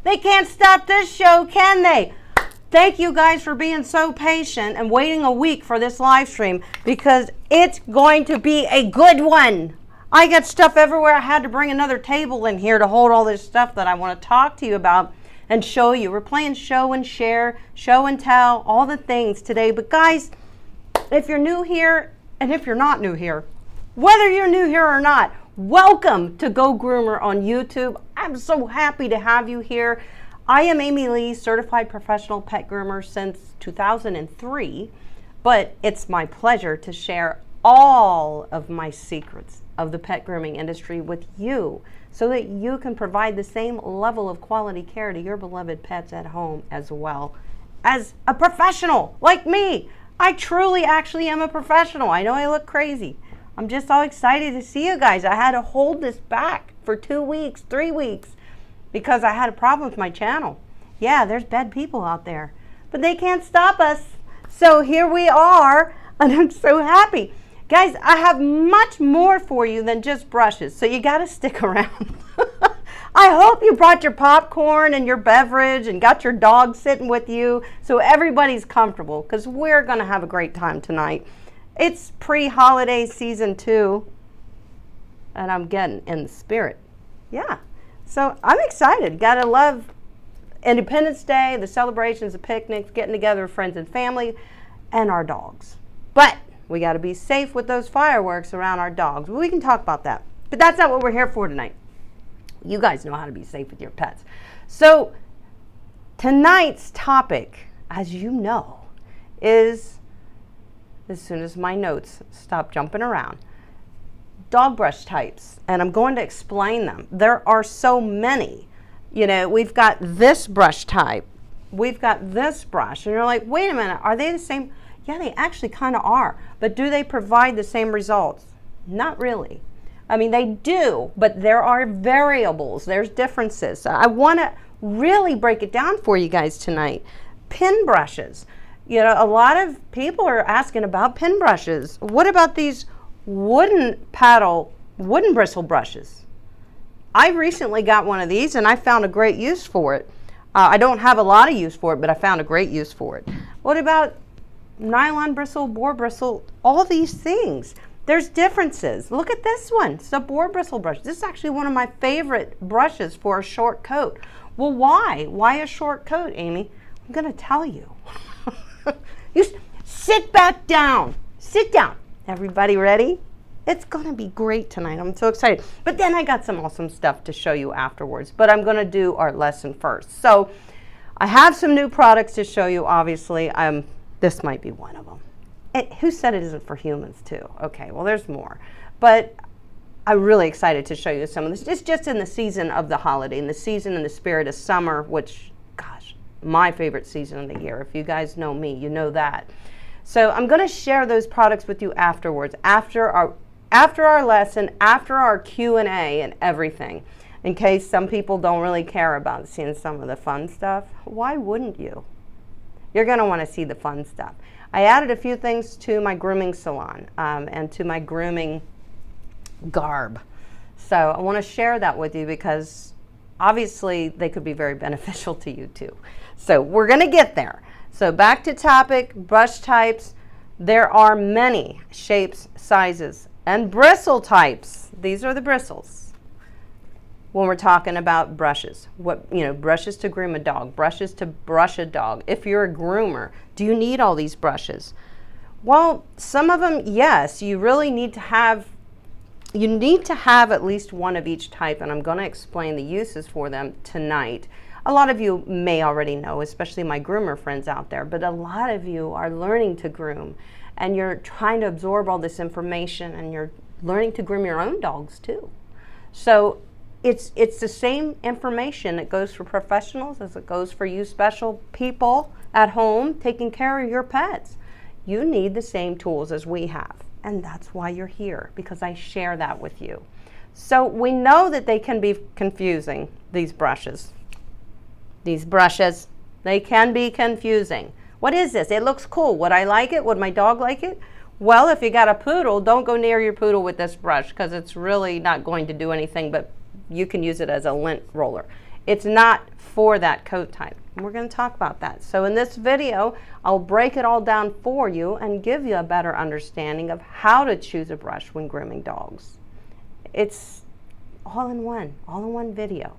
They can't stop this show, can they? Thank you guys for being so patient and waiting a week for this live stream, because it's going to be a good one. I got stuff everywhere. I had to bring another table in here to hold all this stuff that I want to talk to you about and show you. We're playing show and share, show and tell, all the things today. But guys, if you're new here, and if you're not new here, whether you're new here or not, welcome to Go Groomer on YouTube. I'm so happy to have you here. I am Amy Lee, certified professional pet groomer since 2003, but it's my pleasure to share all of my secrets of the pet grooming industry with you so that you can provide the same level of quality care to your beloved pets at home as well as a professional like me. I truly actually am a professional. I know I look crazy. I'm just so excited to see you guys. I had to hold this back for 2 weeks, 3 weeks, because I had a problem with my channel. Yeah, there's bad people out there, but they can't stop us. So here we are, and I'm so happy. Guys, I have much more for you than just brushes, so you gotta stick around. I hope you brought your popcorn and your beverage and got your dog sitting with you so everybody's comfortable, because we're gonna have a great time tonight. It's pre-holiday season 2, and I'm getting in the spirit. Yeah. So I'm excited. Gotta love Independence Day, the celebrations, the picnics, getting together with friends and family, and our dogs. But we gotta be safe with those fireworks around our dogs. We can talk about that. But that's not what we're here for tonight. You guys know how to be safe with your pets. So tonight's topic, as you know, is, as soon as my notes stop jumping around, dog brush types, and I'm going to explain them. There are so many. You know, we've got this brush type, we've got this brush, and you're like, wait a minute, are they the same? Yeah, they actually kind of are, but do they provide the same results? Not really. I mean, they do, but there are variables, there's differences. So I want to really break it down for you guys tonight. Pin brushes. You know, a lot of people are asking about pin brushes. What about these wooden bristle brushes? I recently got one of these and I found a great use for it. I don't have a lot of use for it, but I found a great use for it. What about nylon bristle, boar bristle, all these things? There's differences. Look at this one. It's a boar bristle brush. This is actually one of my favorite brushes for a short coat. Well, why? Why a short coat, Amy? I'm going to tell you. You sit back down. Sit down. Everybody ready? It's going to be great tonight. I'm so excited. But then I got some awesome stuff to show you afterwards. But I'm going to do our lesson first. So I have some new products to show you, obviously. This might be one of them. Who said it isn't for humans, too? Okay, well, there's more. But I'm really excited to show you some of this. It's just in the season of the holiday, in the season and the spirit of summer, which, gosh, my favorite season of the year. If you guys know me, you know that. So I'm going to share those products with you afterwards, after our lesson, after our Q&A and everything, in case some people don't really care about seeing some of the fun stuff. Why wouldn't you? You're going to want to see the fun stuff. I added a few things to my grooming salon and to my grooming garb. So I want to share that with you because obviously they could be very beneficial to you too. So we're going to get there. So back to topic, brush types. There are many shapes, sizes, and bristle types. These are the bristles. When we're talking about brushes, brushes to groom a dog, brushes to brush a dog. If you're a groomer, do you need all these brushes? Well, some of them, yes. You really need to have, at least one of each type, and I'm going to explain the uses for them tonight. A lot of you may already know, especially my groomer friends out there, but a lot of you are learning to groom, and you're trying to absorb all this information, and you're learning to groom your own dogs too. So it's the same information that goes for professionals as it goes for you special people at home taking care of your pets. You need the same tools as we have, and that's why you're here, because I share that with you. So we know that they can be confusing, these brushes. These brushes, they can be confusing. What is this? It looks cool. Would I like it? Would my dog like it? Well, if you got a poodle, don't go near your poodle with this brush because it's really not going to do anything, but you can use it as a lint roller. It's not for that coat type. And we're going to talk about that. So in this video, I'll break it all down for you and give you a better understanding of how to choose a brush when grooming dogs. It's all in one video.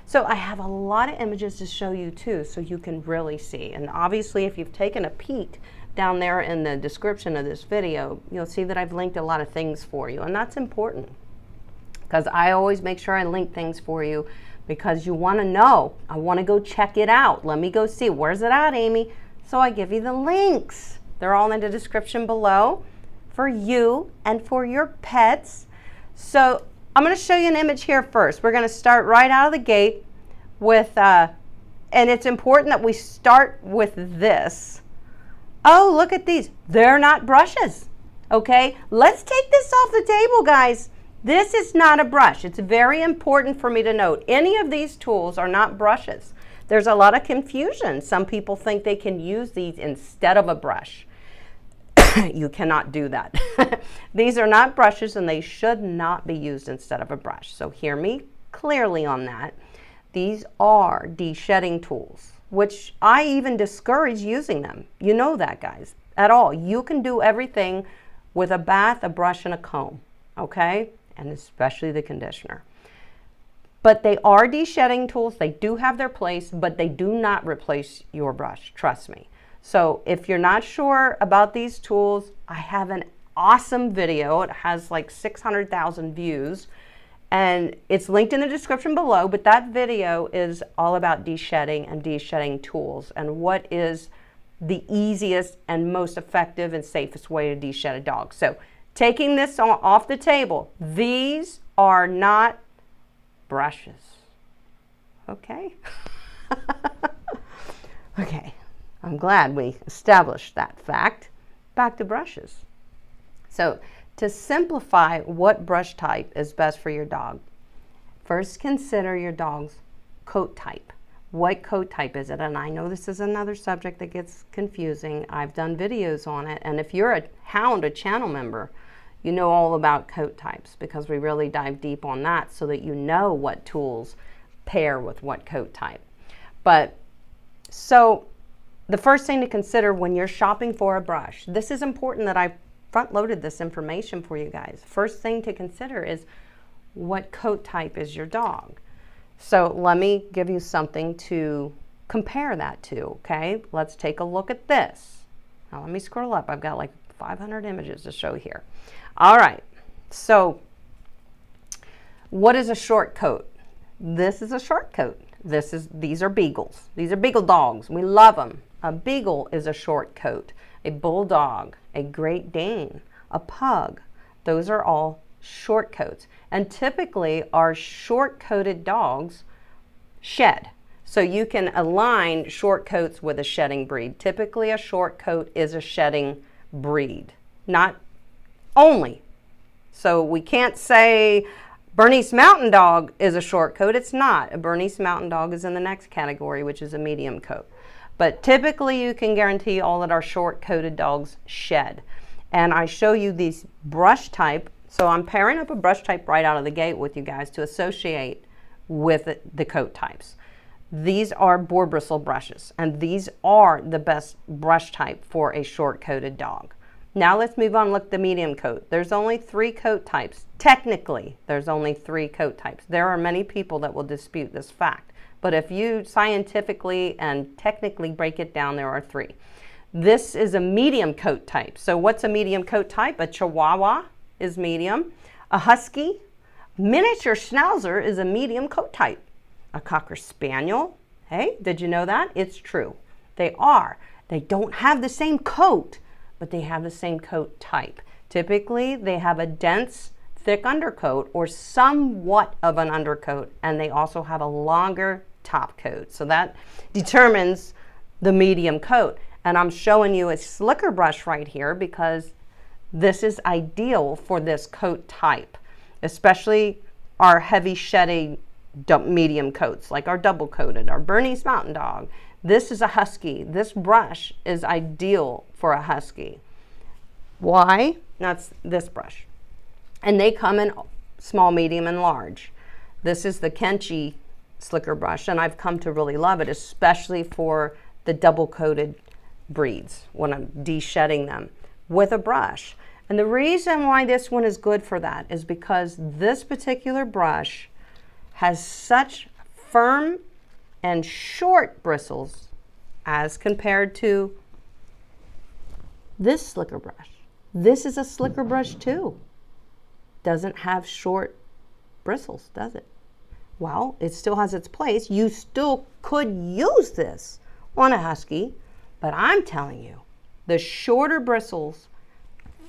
So I have a lot of images to show you too, so you can really see. And obviously, if you've taken a peek down there in the description of this video, you'll see that I've linked a lot of things for you. And that's important, because I always make sure I link things for you, because you want to know. I want to go check it out. Let me go see. Where's it at, Amy? So I give you the links. They're all in the description below for you and for your pets. So I'm going to show you an image here first. We're going to start right out of the gate with, and it's important that we start with this. Oh, look at these. They're not brushes. Okay, let's take this off the table, guys. This is not a brush. It's very important for me to note. Any of these tools are not brushes. There's a lot of confusion. Some people think they can use these instead of a brush. You cannot do that. These are not brushes, and they should not be used instead of a brush. So hear me clearly on that. These are de-shedding tools, which I even discourage using them. You know that, guys, at all. You can do everything with a bath, a brush, and a comb, okay? And especially the conditioner. But they are de-shedding tools. They do have their place, but they do not replace your brush, trust me. So if you're not sure about these tools, I have an awesome video. It has like 600,000 views, and it's linked in the description below, but that video is all about de-shedding and de-shedding tools and what is the easiest and most effective and safest way to de-shed a dog. So taking this off the table, these are not brushes, okay? Okay, I'm glad we established that fact. Back to brushes. So to simplify what brush type is best for your dog, first consider your dog's coat type. What coat type is it? And I know this is another subject that gets confusing. I've done videos on it, and if you're a hound, a channel member, you know all about coat types, because we really dive deep on that so that you know what tools pair with what coat type. But so the first thing to consider when you're shopping for a brush, this is important that I front-loaded this information for you guys. First thing to consider is what coat type is your dog. So let me give you something to compare that to, okay? Let's take a look at this. Now let me scroll up. I've got like 500 images to show here. All right, so what is a short coat? This is a short coat. These are beagles. These are beagle dogs. We love them. A beagle is a short coat. A bulldog, a Great Dane, a pug. Those are all short coats. And typically our short-coated dogs shed. So you can align short coats with a shedding breed. Typically a short coat is a shedding breed, not only. So we can't say Bernese Mountain Dog is a short coat. It's not. A Bernese Mountain Dog is in the next category, which is a medium coat. But typically you can guarantee all that our short-coated dogs shed. And I show you these brush type. So I'm pairing up a brush type right out of the gate with you guys to associate with the coat types. These are boar bristle brushes, and these are the best brush type for a short-coated dog. Now let's move on. Look, the medium coat. There's only 3 coat types. Technically, there's only 3 coat types. There are many people that will dispute this fact, but if you scientifically and technically break it down, there are 3. This is a medium coat type. So what's a medium coat type? A Chihuahua is medium. A Husky, miniature Schnauzer is a medium coat type. A Cocker Spaniel, hey, did you know that? It's true. They are. They don't have the same coat, but they have the same coat type. Typically, they have a dense, thick undercoat or somewhat of an undercoat, and they also have a longer top coat. So that determines the medium coat. And I'm showing you a slicker brush right here because this is ideal for this coat type, especially our heavy shedding medium coats, like our double coated, our Bernese Mountain Dog. This is a Husky. This brush is ideal for a Husky. Why? That's this brush. And they come in small, medium, and large. This is the Kenchi slicker brush, and I've come to really love it, especially for the double coated breeds when I'm de-shedding them with a brush. And the reason why this one is good for that is because this particular brush has such firm and short bristles as compared to this slicker brush. This is a slicker brush too. Doesn't have short bristles, does it? Well, it still has its place. You still could use this on a husky, but I'm telling you, the shorter bristles,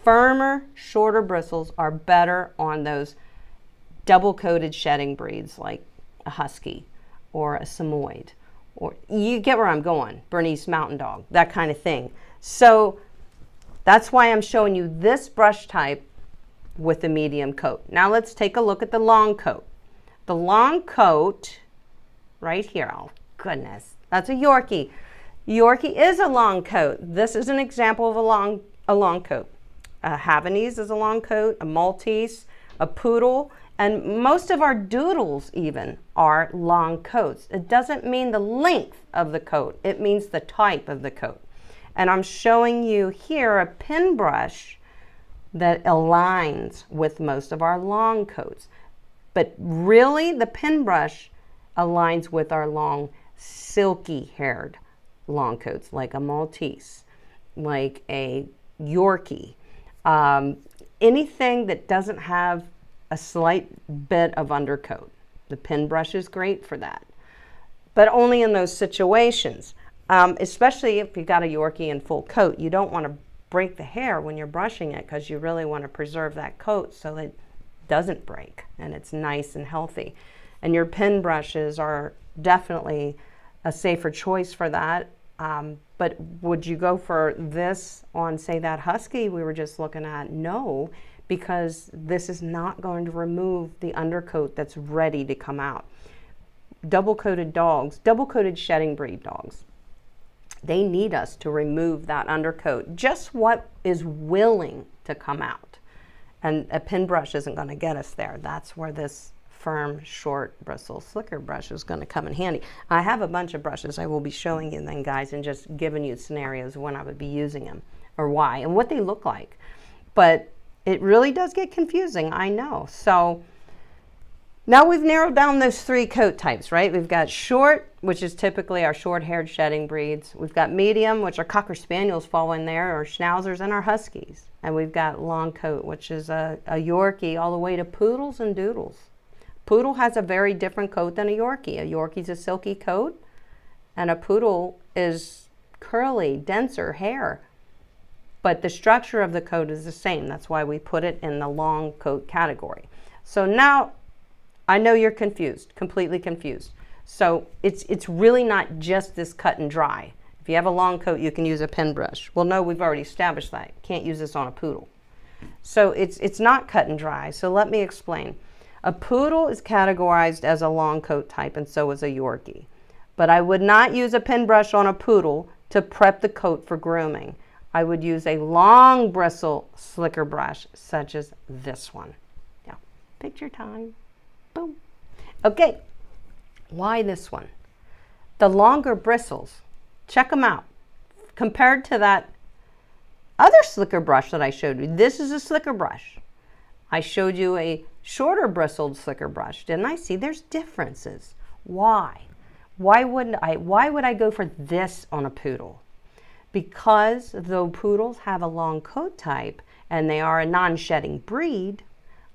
firmer, shorter bristles are better on those double-coated shedding breeds like a husky or a Samoyed, or you get where I'm going, Bernese Mountain Dog, that kind of thing. So that's why I'm showing you this brush type with the medium coat. Now let's take a look at the long coat. The long coat, right here, oh goodness, that's a Yorkie. Yorkie is a long coat. This is an example of a long coat. A Havanese is a long coat, a Maltese, a Poodle, and most of our Doodles even are long coats. It doesn't mean the length of the coat, it means the type of the coat. And I'm showing you here a pin brush that aligns with most of our long coats. But really, the pin brush aligns with our long, silky haired long coats, like a Maltese, like a Yorkie. Anything that doesn't have a slight bit of undercoat. The pin brush is great for that, but only in those situations. Especially if you've got a Yorkie in full coat, you don't want to break the hair when you're brushing it because you really want to preserve that coat so that it doesn't break and it's nice and healthy. And your pin brushes are definitely a safer choice for that. But would you go for this on, say, that husky we were just looking at? No, because this is not going to remove the undercoat that's ready to come out. Double-coated dogs, double-coated shedding breed dogs, they need us to remove that undercoat, just what is willing to come out. And a pin brush isn't going to get us there. That's where this firm, short bristle slicker brush is going to come in handy. I have a bunch of brushes I will be showing you then, guys, and just giving you scenarios when I would be using them or why and what they look like. But it really does get confusing, I know. So now we've narrowed down those three coat types, right? We've got short, which is typically our short-haired shedding breeds. We've got medium, which our Cocker Spaniels fall in there, or Schnauzers and our Huskies. And we've got long coat, which is a Yorkie, all the way to Poodles and Doodles. Poodle has a very different coat than a Yorkie. A Yorkie's a silky coat, and a Poodle is curly, denser hair. But the structure of the coat is the same. That's why we put it in the long coat category. So now, I know you're confused, completely confused. So it's really not just this cut and dry. If you have a long coat, you can use a pin brush. Well, no, we've already established that. You can't use this on a Poodle. So it's not cut and dry. So let me explain. A Poodle is categorized as a long coat type, and so is a Yorkie. But I would not use a pin brush on a Poodle to prep the coat for grooming. I would use a long bristle slicker brush, such as this one. Now, picture time. Boom. Okay, why this one? The longer bristles, check them out. Compared to that other slicker brush that I showed you, this is a slicker brush. I showed you a shorter bristled slicker brush, didn't I? See, there's differences. Why? Why would I go for this on a Poodle? Because though Poodles have a long coat type and they are a non-shedding breed,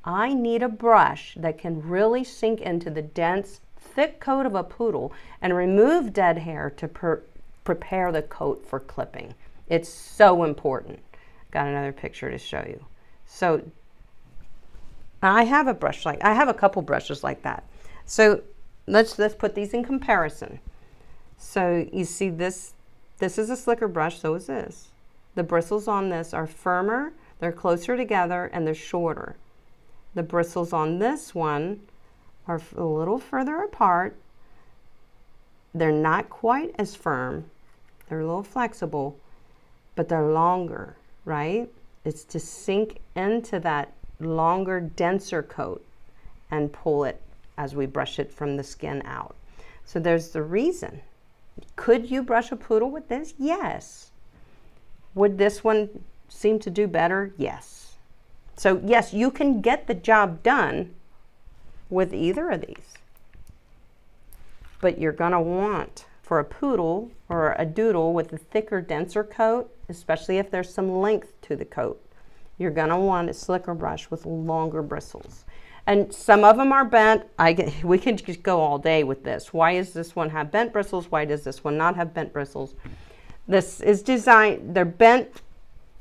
I need a brush that can really sink into the dense, thick coat of a Poodle and remove dead hair to prepare the coat for clipping. It's so important. Got another picture to show you. So I have a couple brushes like that. So let's put these in comparison. So you see this is a slicker brush, so is this. The bristles on this are firmer, they're closer together, and they're shorter. The bristles on this one are a little further apart. They're not quite as firm. They're a little flexible, but they're longer, right? It's to sink into that longer, denser coat and pull it as we brush it from the skin out. So there's the reason. Could you brush a poodle with this? Yes. Would this one seem to do better? Yes. So yes, you can get the job done with either of these. But you're gonna want, for a poodle or a doodle with a thicker, denser coat, especially if there's some length to the coat, you're gonna want a slicker brush with longer bristles. And some of them are bent. We can just go all day with this. Why does this one have bent bristles? Why does this one not have bent bristles? This is designed, they're bent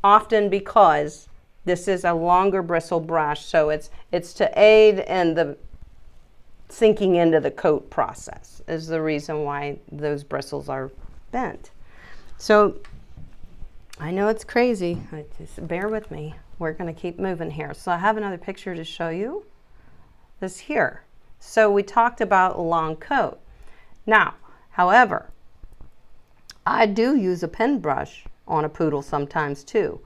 often because this is a longer bristle brush, so it's to aid in the sinking into the coat process is the reason why those bristles are bent. So I know it's crazy, just bear with me. We're gonna keep moving here. So I have another picture to show you. This here. So we talked about a long coat. Now, however, I do use a pen brush on a poodle sometimes too.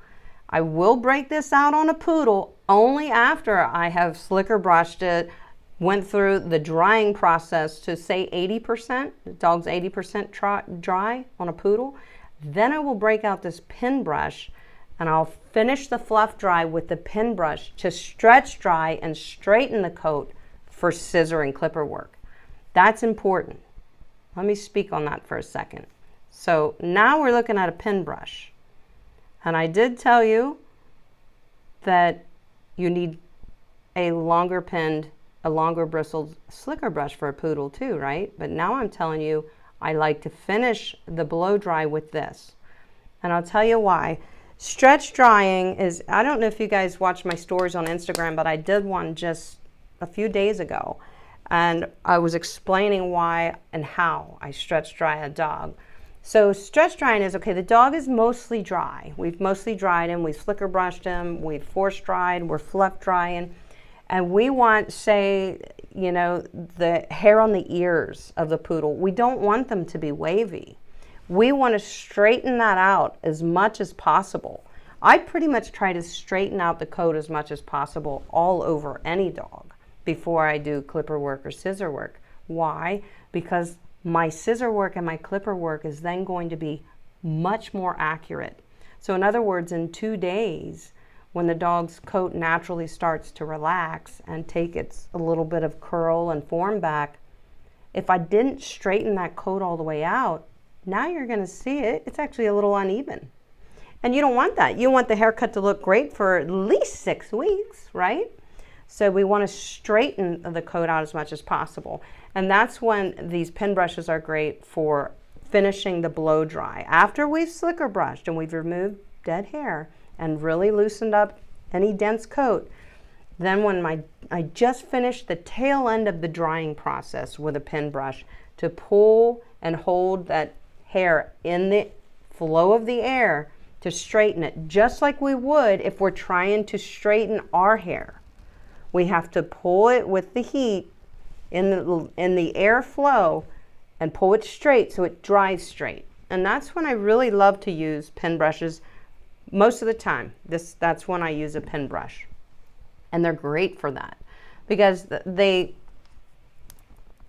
I will break this out on a poodle only after I have slicker brushed it, went through the drying process to say 80%, the dog's 80% dry on a poodle. Then I will break out this pen brush and I'll finish the fluff dry with the pen brush to stretch dry and straighten the coat for scissor and clipper work. That's important. Let me speak on that for a second. So now we're looking at a pen brush. And I did tell you that you need a longer bristled slicker brush for a poodle too, right? But now I'm telling you, I like to finish the blow dry with this. And I'll tell you why. Stretch drying is, I don't know if you guys watch my stories on Instagram, but I did one just a few days ago. And I was explaining why and how I stretch dry a dog. So stretch drying is, okay, the dog is mostly dry. We've mostly dried him, we've slicker brushed him, we've force dried, we're fluff drying. And we want, say, you know, the hair on the ears of the poodle, we don't want them to be wavy. We want to straighten that out as much as possible. I pretty much try to straighten out the coat as much as possible all over any dog before I do clipper work or scissor work. Why? Because my scissor work and my clipper work is then going to be much more accurate. So in other words, in 2 days, when the dog's coat naturally starts to relax and take its a little bit of curl and form back, if I didn't straighten that coat all the way out, now you're going to see it's actually a little uneven. And you don't want that. You want the haircut to look great for at least 6 weeks, right? So we want to straighten the coat out as much as possible. And that's when these pen brushes are great for finishing the blow dry. After we've slicker brushed and we've removed dead hair and really loosened up any dense coat, then when I just finished the tail end of the drying process with a pen brush to pull and hold that hair in the flow of the air to straighten it, just like we would if we're trying to straighten our hair. We have to pull it with the heat in the air flow and pull it straight so it dries straight. And that's when I really love to use pen brushes. Most of the time, that's when I use a pen brush. And they're great for that because they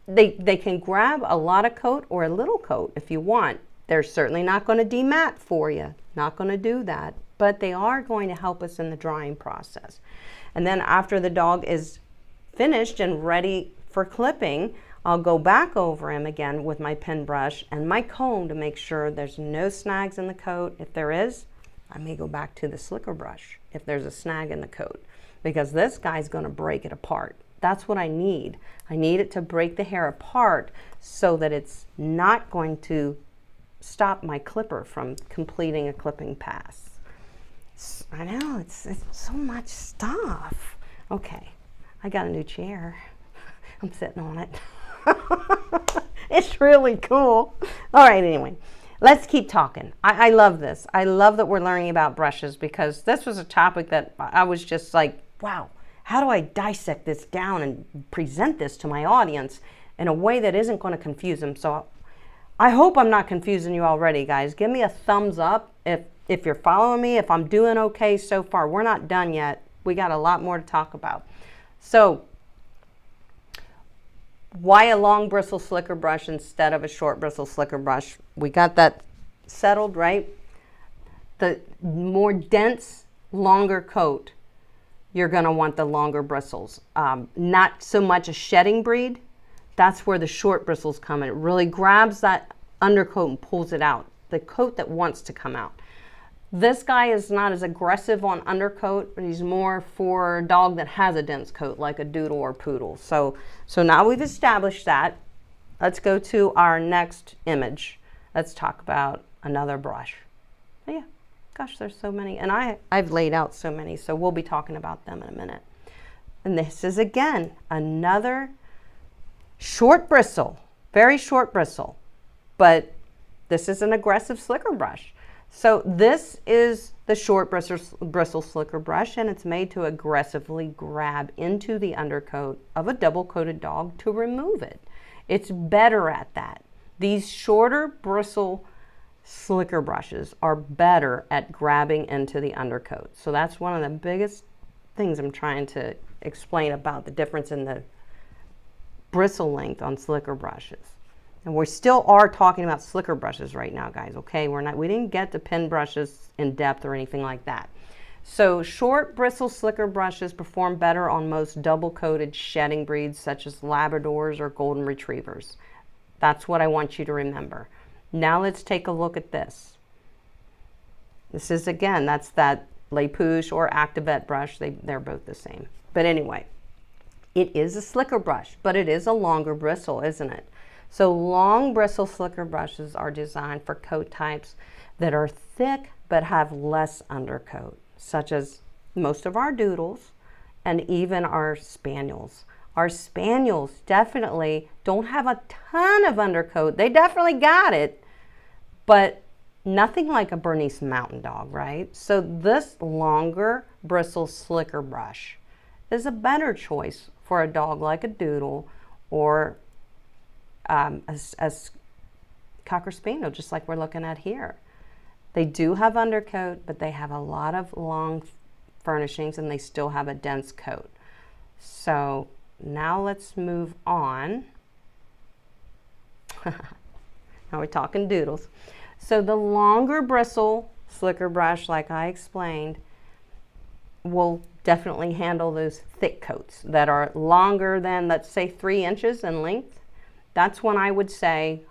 can grab a lot of coat or a little coat if you want. They're certainly not going to demat for you, not going to do that, but they are going to help us in the drying process. And then after the dog is finished and ready for clipping, I'll go back over him again with my pen brush and my comb to make sure there's no snags in the coat. If there is, I may go back to the slicker brush if there's a snag in the coat, because this guy's going to break it apart. That's what I need. I need it to break the hair apart so that it's not going to stop my clipper from completing a clipping pass. I know, it's so much stuff. Okay, I got a new chair. I'm sitting on it. It's really cool. All right, anyway, let's keep talking. I love this. I love that we're learning about brushes because this was a topic that I was just like, wow, how do I dissect this down and present this to my audience in a way that isn't going to confuse them? So I hope I'm not confusing you already, guys. Give me a thumbs up if you're following me, if I'm doing okay so far. We're not done yet. We got a lot more to talk about. So Why a long bristle slicker brush instead of a short bristle slicker brush? We got that settled, right? The more dense, longer coat, you're going to want the longer bristles. Not so much a shedding breed. That's where the short bristles come in. It really grabs that undercoat and pulls it out, the coat that wants to come out. This guy is not as aggressive on undercoat, but he's more for a dog that has a dense coat, like a doodle or poodle. So now we've established that. Let's go to our next image. Let's talk about another brush. Oh yeah, gosh, there's so many. And I've laid out so many, so we'll be talking about them in a minute. And this is, again, another short bristle, very short bristle, but this is an aggressive slicker brush. So this is the short bristle slicker brush, and it's made to aggressively grab into the undercoat of a double-coated dog to remove it. It's better at that. These shorter bristle slicker brushes are better at grabbing into the undercoat. So that's one of the biggest things I'm trying to explain about the difference in the bristle length on slicker brushes. And we still are talking about slicker brushes right now, guys, okay? We didn't get to pin brushes in depth or anything like that. So short bristle slicker brushes perform better on most double-coated shedding breeds such as Labradors or Golden Retrievers. That's what I want you to remember. Now let's take a look at this. This is, again, that's that Le Pouche or Activette brush. They're both the same. But anyway, it is a slicker brush, but it is a longer bristle, isn't it? So long bristle slicker brushes are designed for coat types that are thick but have less undercoat, such as most of our doodles and even our spaniels. Our spaniels definitely don't have a ton of undercoat. They definitely got it, but nothing like a Bernese Mountain Dog, right? So this longer bristle slicker brush is a better choice for a dog like a doodle or a Cocker Spaniel, just like we're looking at here. They do have undercoat, but they have a lot of long furnishings and they still have a dense coat. So now let's move on. Now we're talking doodles. So the longer bristle slicker brush, like I explained, will definitely handle those thick coats that are longer than, let's say, 3 inches in length. That's when I would say,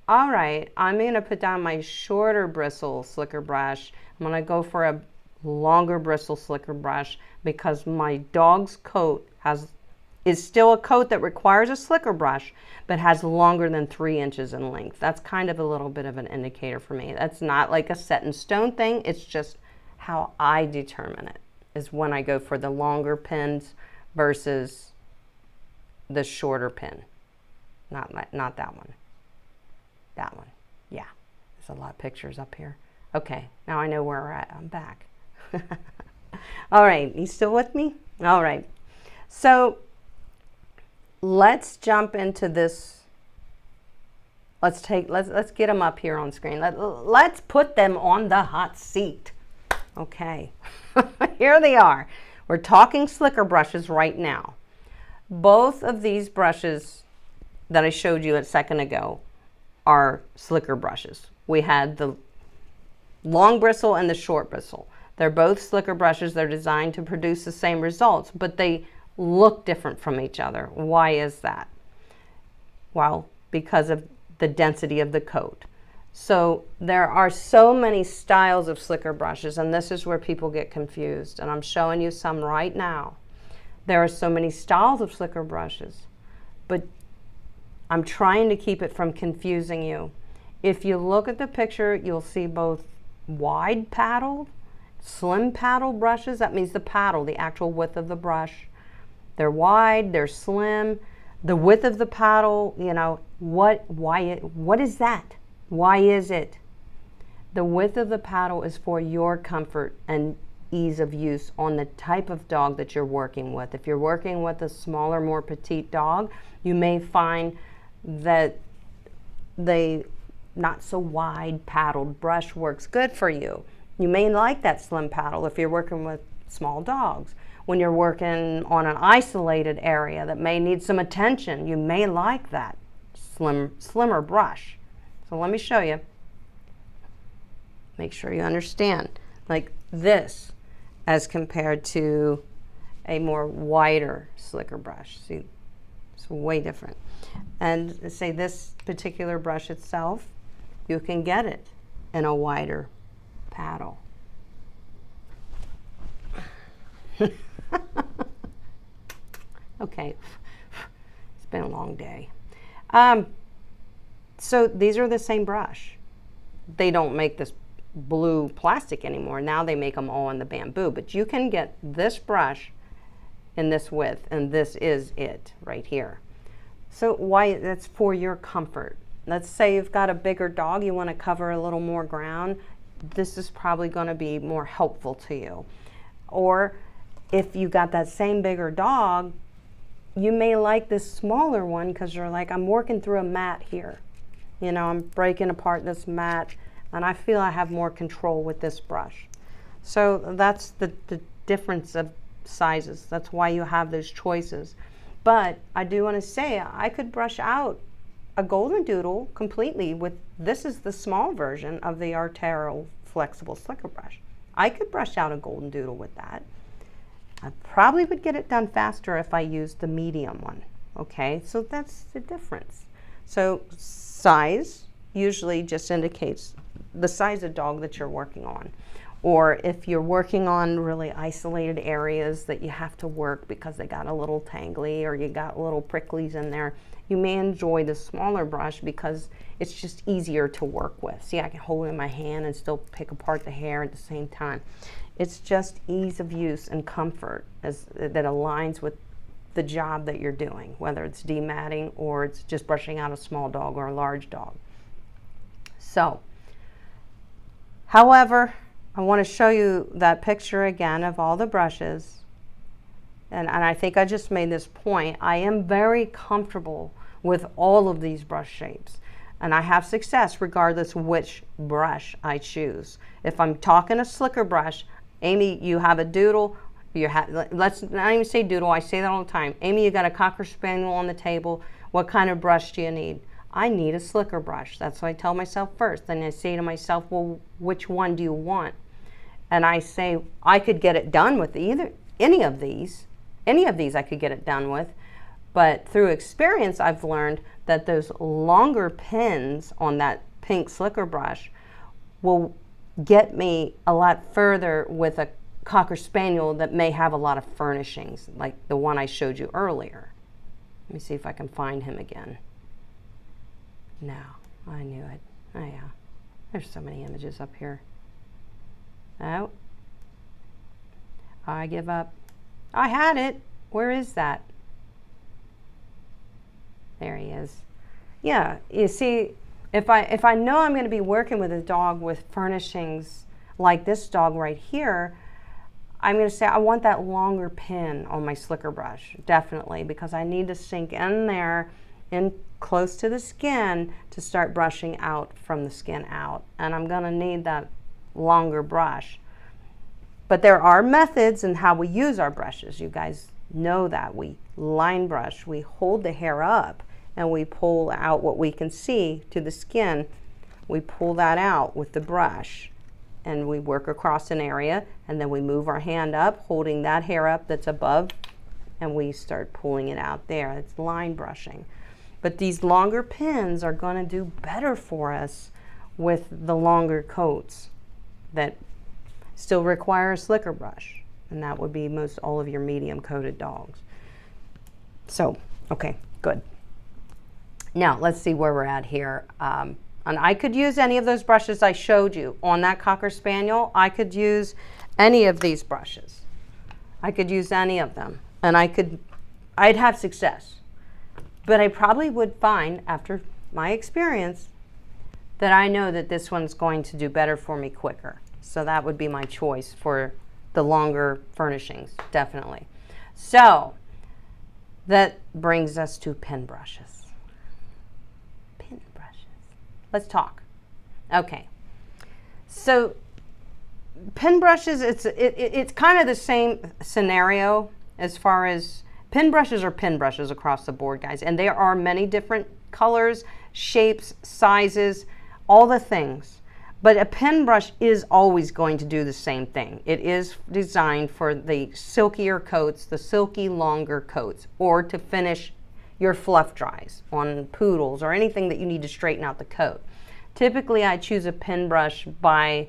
all right, I'm going to put down my shorter bristle slicker brush. I'm going to go for a longer bristle slicker brush because my dog's coat is still a coat that requires a slicker brush, but has longer than 3 inches in length. That's kind of a little bit of an indicator for me. That's not like a set in stone thing. It's just how I determine it, is when I go for the longer pins versus the shorter pin. Not that one. That one. Yeah. There's a lot of pictures up here. Okay, now I know where we're at. I'm back. All right, you still with me? All right. So let's jump into this. Let's get them up here on screen. Let's put them on the hot seat. Okay. Here they are. We're talking slicker brushes right now. Both of these brushes that I showed you a second ago are slicker brushes. We had the long bristle and the short bristle. They're both slicker brushes. They're designed to produce the same results, but they look different from each other. Why is that? Well, because of the density of the coat. So there are so many styles of slicker brushes, and this is where people get confused, and I'm showing you some right now. There are so many styles of slicker brushes, but I'm trying to keep it from confusing you. If you look at the picture, you'll see both wide paddled, slim paddle brushes. That means the paddle, the actual width of the brush. They're wide, they're slim. The width of the paddle, you know, what is that? Why is it? The width of the paddle is for your comfort and ease of use on the type of dog that you're working with. If you're working with a smaller, more petite dog, you may find that the not so wide paddled brush works good for you. You may like that slim paddle if you're working with small dogs. when you're working on an isolated area that may need some attention, you may like that slimmer brush. So let me show you. Make sure you understand. Like this as compared to a more wider, slicker brush. See, it's way different. And say this particular brush itself, you can get it in a wider paddle. Okay, it's been a long day. So these are the same brush. They don't make this blue plastic anymore. Now they make them all in the bamboo, but you can get this brush in this width, and this is it right here. So why? That's for your comfort. Let's say you've got a bigger dog, you want to cover a little more ground. This is probably going to be more helpful to you. Or if you got that same bigger dog, you may like this smaller one because you're like, I'm working through a mat here. You know, I'm breaking apart this mat, and I feel I have more control with this brush. So that's the difference of sizes. That's why you have those choices. But I do want to say I could brush out a golden doodle completely with, this is the small version of the Artero flexible slicker brush. I could brush out a golden doodle with that. I probably would get it done faster if I used the medium one. Okay, so that's the difference. So size usually just indicates the size of dog that you're working on. Or if you're working on really isolated areas that you have to work because they got a little tangly or you got little pricklies in there, you may enjoy the smaller brush because it's just easier to work with. See, I can hold it in my hand and still pick apart the hair at the same time. It's just ease of use and comfort that aligns with the job that you're doing, whether it's dematting or it's just brushing out a small dog or a large dog. So, however, I want to show you that picture again of all the brushes. And I think I just made this point. I am very comfortable with all of these brush shapes. And I have success regardless which brush I choose. If I'm talking a slicker brush, Amy, you have a doodle. Let's not even say doodle. I say that all the time. Amy, you got a Cocker Spaniel on the table. What kind of brush do you need? I need a slicker brush. That's what I tell myself first. Then I say to myself, well, which one do you want? And I say, I could get it done with any of these I could get it done with. But through experience, I've learned that those longer pins on that pink slicker brush will get me a lot further with a Cocker Spaniel that may have a lot of furnishings, like the one I showed you earlier. Let me see if I can find him again. No, I knew it. Oh yeah, there's so many images up here. Oh, I give up. I had it. Where is that? There he is. Yeah, you see, if I know I'm going to be working with a dog with furnishings like this dog right here, I'm going to say I want that longer pin on my slicker brush, definitely, because I need to sink in there in close to the skin to start brushing out from the skin out. And I'm going to need that longer brush. But there are methods in how we use our brushes. You guys know that. We line brush, we hold the hair up, and we pull out what we can see to the skin. We pull that out with the brush, and we work across an area, and then we move our hand up, holding that hair up that's above, and we start pulling it out there. It's line brushing. But these longer pins are going to do better for us with the longer coats that still require a slicker brush, and that would be most all of your medium coated dogs. So, okay, good. Now let's see where we're at here. And I could use any of those brushes I showed you on that Cocker Spaniel. I could use any of these brushes. I could use any of them, and I'd have success. But I probably would find, after my experience, that I know that this one's going to do better for me quicker. So that would be my choice for the longer furnishings, definitely. So that brings us to pin brushes. Pin brushes. Let's talk. Okay. So Pin brushes, it's kind of the same scenario as far as pin brushes are pin brushes across the board, guys. And there are many different colors, shapes, sizes, all the things. But a pin brush is always going to do the same thing. It is designed for the silkier coats, the silky longer coats, or to finish your fluff dries on poodles or anything that you need to straighten out the coat. Typically, I choose a pin brush by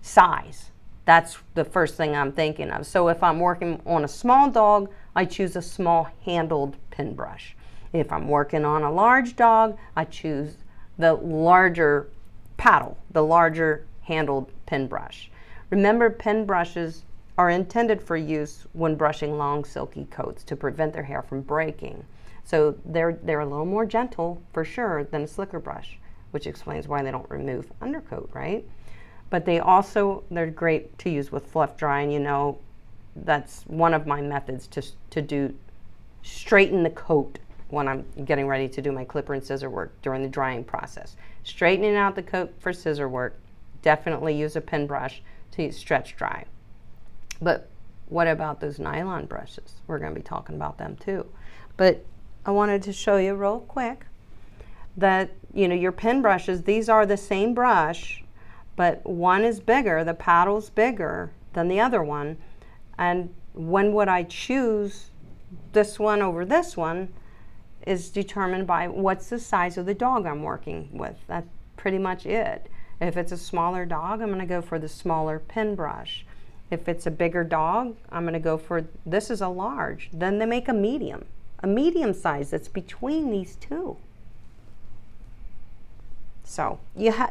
size. That's the first thing I'm thinking of. So if I'm working on a small dog, I choose a small handled pin brush. If I'm working on a large dog, I choose the larger paddle, the larger handled pin brush. Remember, pin brushes are intended for use when brushing long silky coats to prevent their hair from breaking. So they're a little more gentle for sure than a slicker brush, which explains why they don't remove undercoat, right? But they're great to use with fluff drying. You know, that's one of my methods to straighten the coat when I'm getting ready to do my clipper and scissor work during the drying process. Straightening out the coat for scissor work, definitely use a pin brush to stretch dry. But what about those nylon brushes? We're going to be talking about them too. But I wanted to show you real quick that, you know, your pin brushes, these are the same brush, but one is bigger, the paddle's bigger than the other one. And when would I choose this one over this one is determined by what's the size of the dog I'm working with. That's pretty much it. If it's a smaller dog, I'm going to go for the smaller pin brush. If it's a bigger dog, I'm going to go for, this is a large. Then they make a medium size that's between these two. So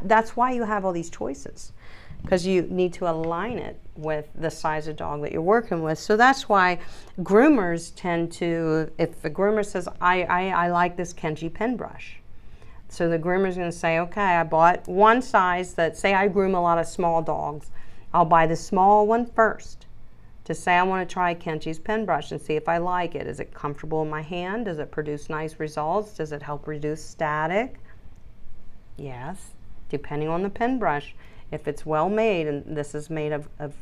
that's why you have all these choices, because you need to align it with the size of dog that you're working with. So that's why groomers tend to, if the groomer says, I like this Kenji pen brush. So the groomer's going to say, okay, I bought one size that, say I groom a lot of small dogs, I'll buy the small one first to say I want to try Kenji's pen brush and see if I like it. Is it comfortable in my hand? Does it produce nice results? Does it help reduce static? Yes, depending on the pen brush. If it's well made, and this is made of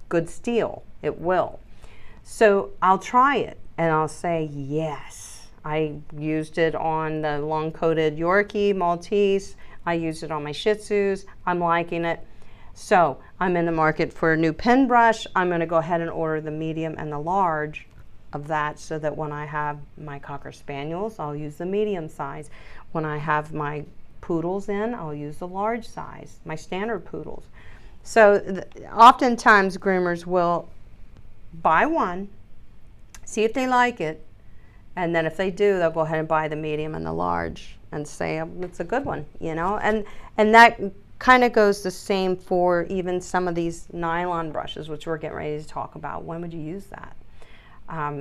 good steel, it will. So I'll try it and I'll say, yes, I used it on the long-coated Yorkie, Maltese. I used it on my Shih Tzus. I'm liking it. So I'm in the market for a new pen brush. I'm going to go ahead and order the medium and the large of that, so that when I have my Cocker Spaniels, I'll use the medium size. When I have my poodles in, I'll use the large size, my standard poodles. So oftentimes groomers will buy one, see if they like it, and then if they do, they'll go ahead and buy the medium and the large and say, it's a good one, you know. And that kind of goes the same for even some of these nylon brushes, which we're getting ready to talk about. When would you use that?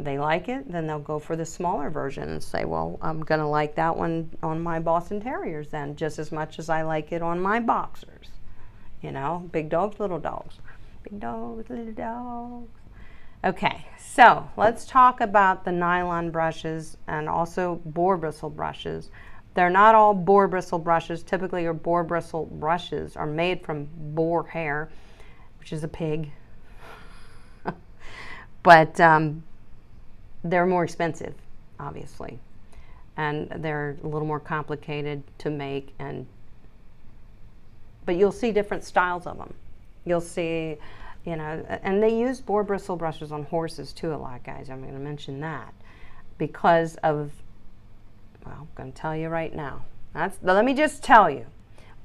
They like it, then they'll go for the smaller version and say, well, I'm going to like that one on my Boston Terriers then, just as much as I like it on my boxers. You know, big dogs, little dogs. Big dogs, little dogs. Okay, so let's talk about the nylon brushes and also boar bristle brushes. They're not all boar bristle brushes. Typically, your boar bristle brushes are made from boar hair, which is a pig. But they're more expensive, obviously, and they're a little more complicated to make, but you'll see different styles of them. You'll see, you know, and they use boar bristle brushes on horses too a lot, guys. I'm going to mention that because of, well, I'm going to tell you right now. Let me just tell you,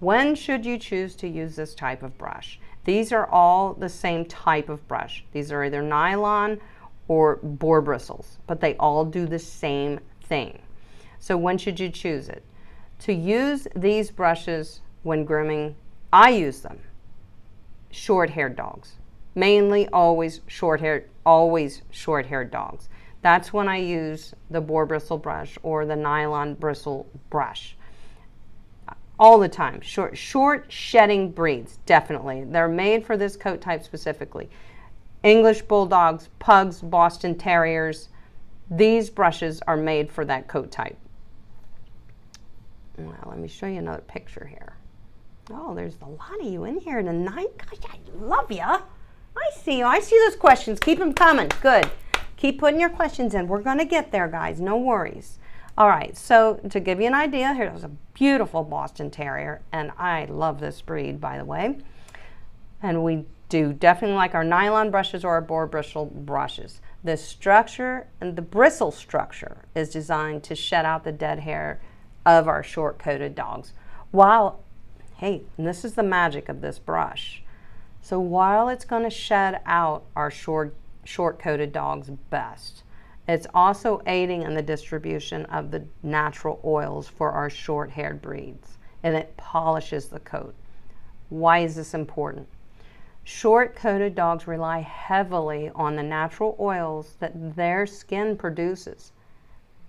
when should you choose to use this type of brush? These are all the same type of brush. These are either nylon or boar bristles, but they all do the same thing. So when should you choose it? To use these brushes when grooming, I use them. Short-haired dogs. Mainly always short-haired dogs. That's when I use the boar bristle brush or the nylon bristle brush. All the time. Short shedding breeds, definitely. They're made for this coat type specifically. English Bulldogs, Pugs, Boston Terriers, these brushes are made for that coat type. Well, let me show you another picture here. Oh, there's a lot of you in here tonight. Gosh, I love you. I see you. I see those questions. Keep them coming. Good. Keep putting your questions in. We're going to get there, guys. No worries. All right. So to give you an idea, here's a beautiful Boston Terrier. And I love this breed, by the way. And we do definitely like our nylon brushes or our boar bristle brushes. The structure and the bristle structure is designed to shed out the dead hair of our short-coated dogs. While, hey, and this is the magic of this brush. So while it's going to shed out our short-coated dogs best, it's also aiding in the distribution of the natural oils for our short-haired breeds, and it polishes the coat. Why is this important? Short-coated dogs rely heavily on the natural oils that their skin produces.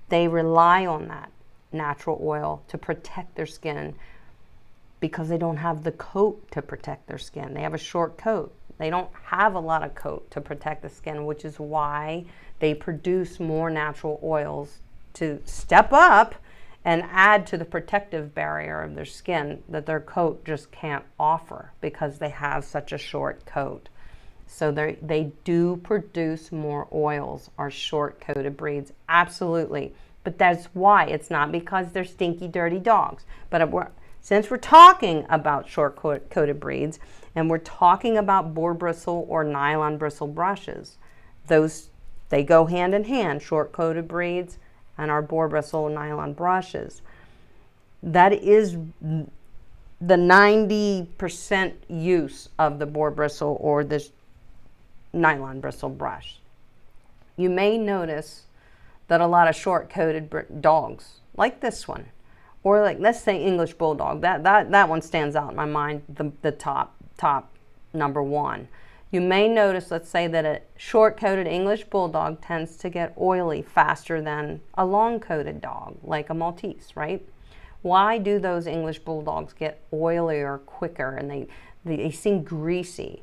They rely on that natural oil to protect their skin because they don't have the coat to protect their skin. They have a short coat. They don't have a lot of coat to protect the skin, which is why they produce more natural oils to step up and add to the protective barrier of their skin that their coat just can't offer because they have such a short coat. So they do produce more oils, our short-coated breeds, absolutely. But that's why. It's not because they're stinky, dirty dogs. But since we're talking about short-coated breeds and we're talking about boar bristle or nylon bristle brushes, they go hand in hand, short-coated breeds and our boar bristle nylon brushes. That is the 90% use of the boar bristle or this nylon bristle brush. You may notice that a lot of short-coated dogs, like this one, or like, let's say English Bulldog, that one stands out in my mind, the top number one. You may notice, let's say, that a short-coated English Bulldog tends to get oily faster than a long-coated dog, like a Maltese, right? Why do those English Bulldogs get oilier quicker and they seem greasy?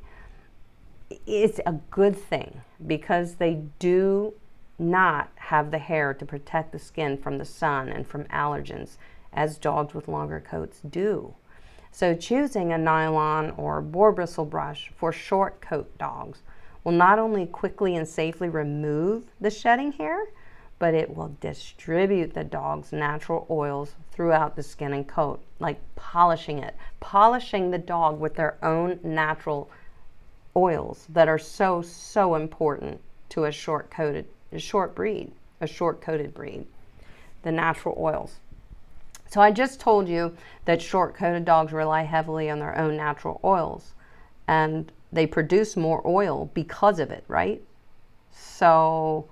It's a good thing because they do not have the hair to protect the skin from the sun and from allergens as dogs with longer coats do. So choosing a nylon or boar bristle brush for short coat dogs will not only quickly and safely remove the shedding hair, but it will distribute the dog's natural oils throughout the skin and coat, like polishing it, polishing the dog with their own natural oils that are so important to a short-coated breed, the natural oils. So I just told you that short-coated dogs rely heavily on their own natural oils, and they produce more oil because of it, right? So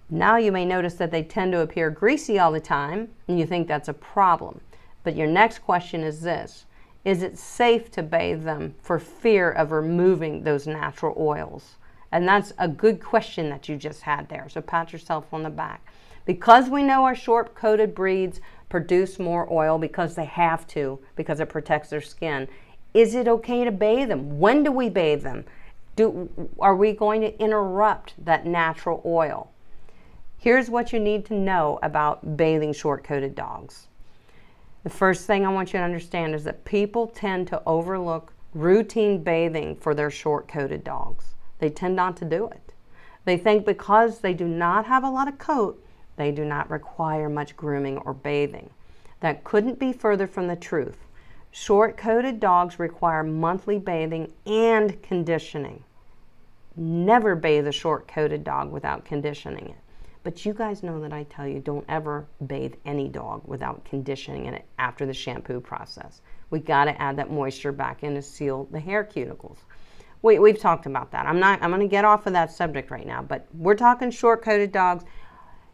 now you may notice that they tend to appear greasy all the time, and you think that's a problem. But your next question is this: is it safe to bathe them for fear of removing those natural oils? And that's a good question that you just had there, so pat yourself on the back. Because we know our short-coated breeds produce more oil because they have to, because it protects their skin, is it okay to bathe them? When do we bathe them? Are we going to interrupt that natural oil? Here's what you need to know about bathing short-coated dogs. The first thing I want you to understand is that people tend to overlook routine bathing for their short-coated dogs. They tend not to do it. They think because they do not have a lot of coat, they do not require much grooming or bathing. That couldn't be further from the truth. Short-coated dogs require monthly bathing and conditioning. Never bathe a short-coated dog without conditioning it. But you guys know that I tell you, don't ever bathe any dog without conditioning it after the shampoo process. We got to add that moisture back in to seal the hair cuticles. We've talked about that. I'm going to get off of that subject right now, but we're talking short-coated dogs.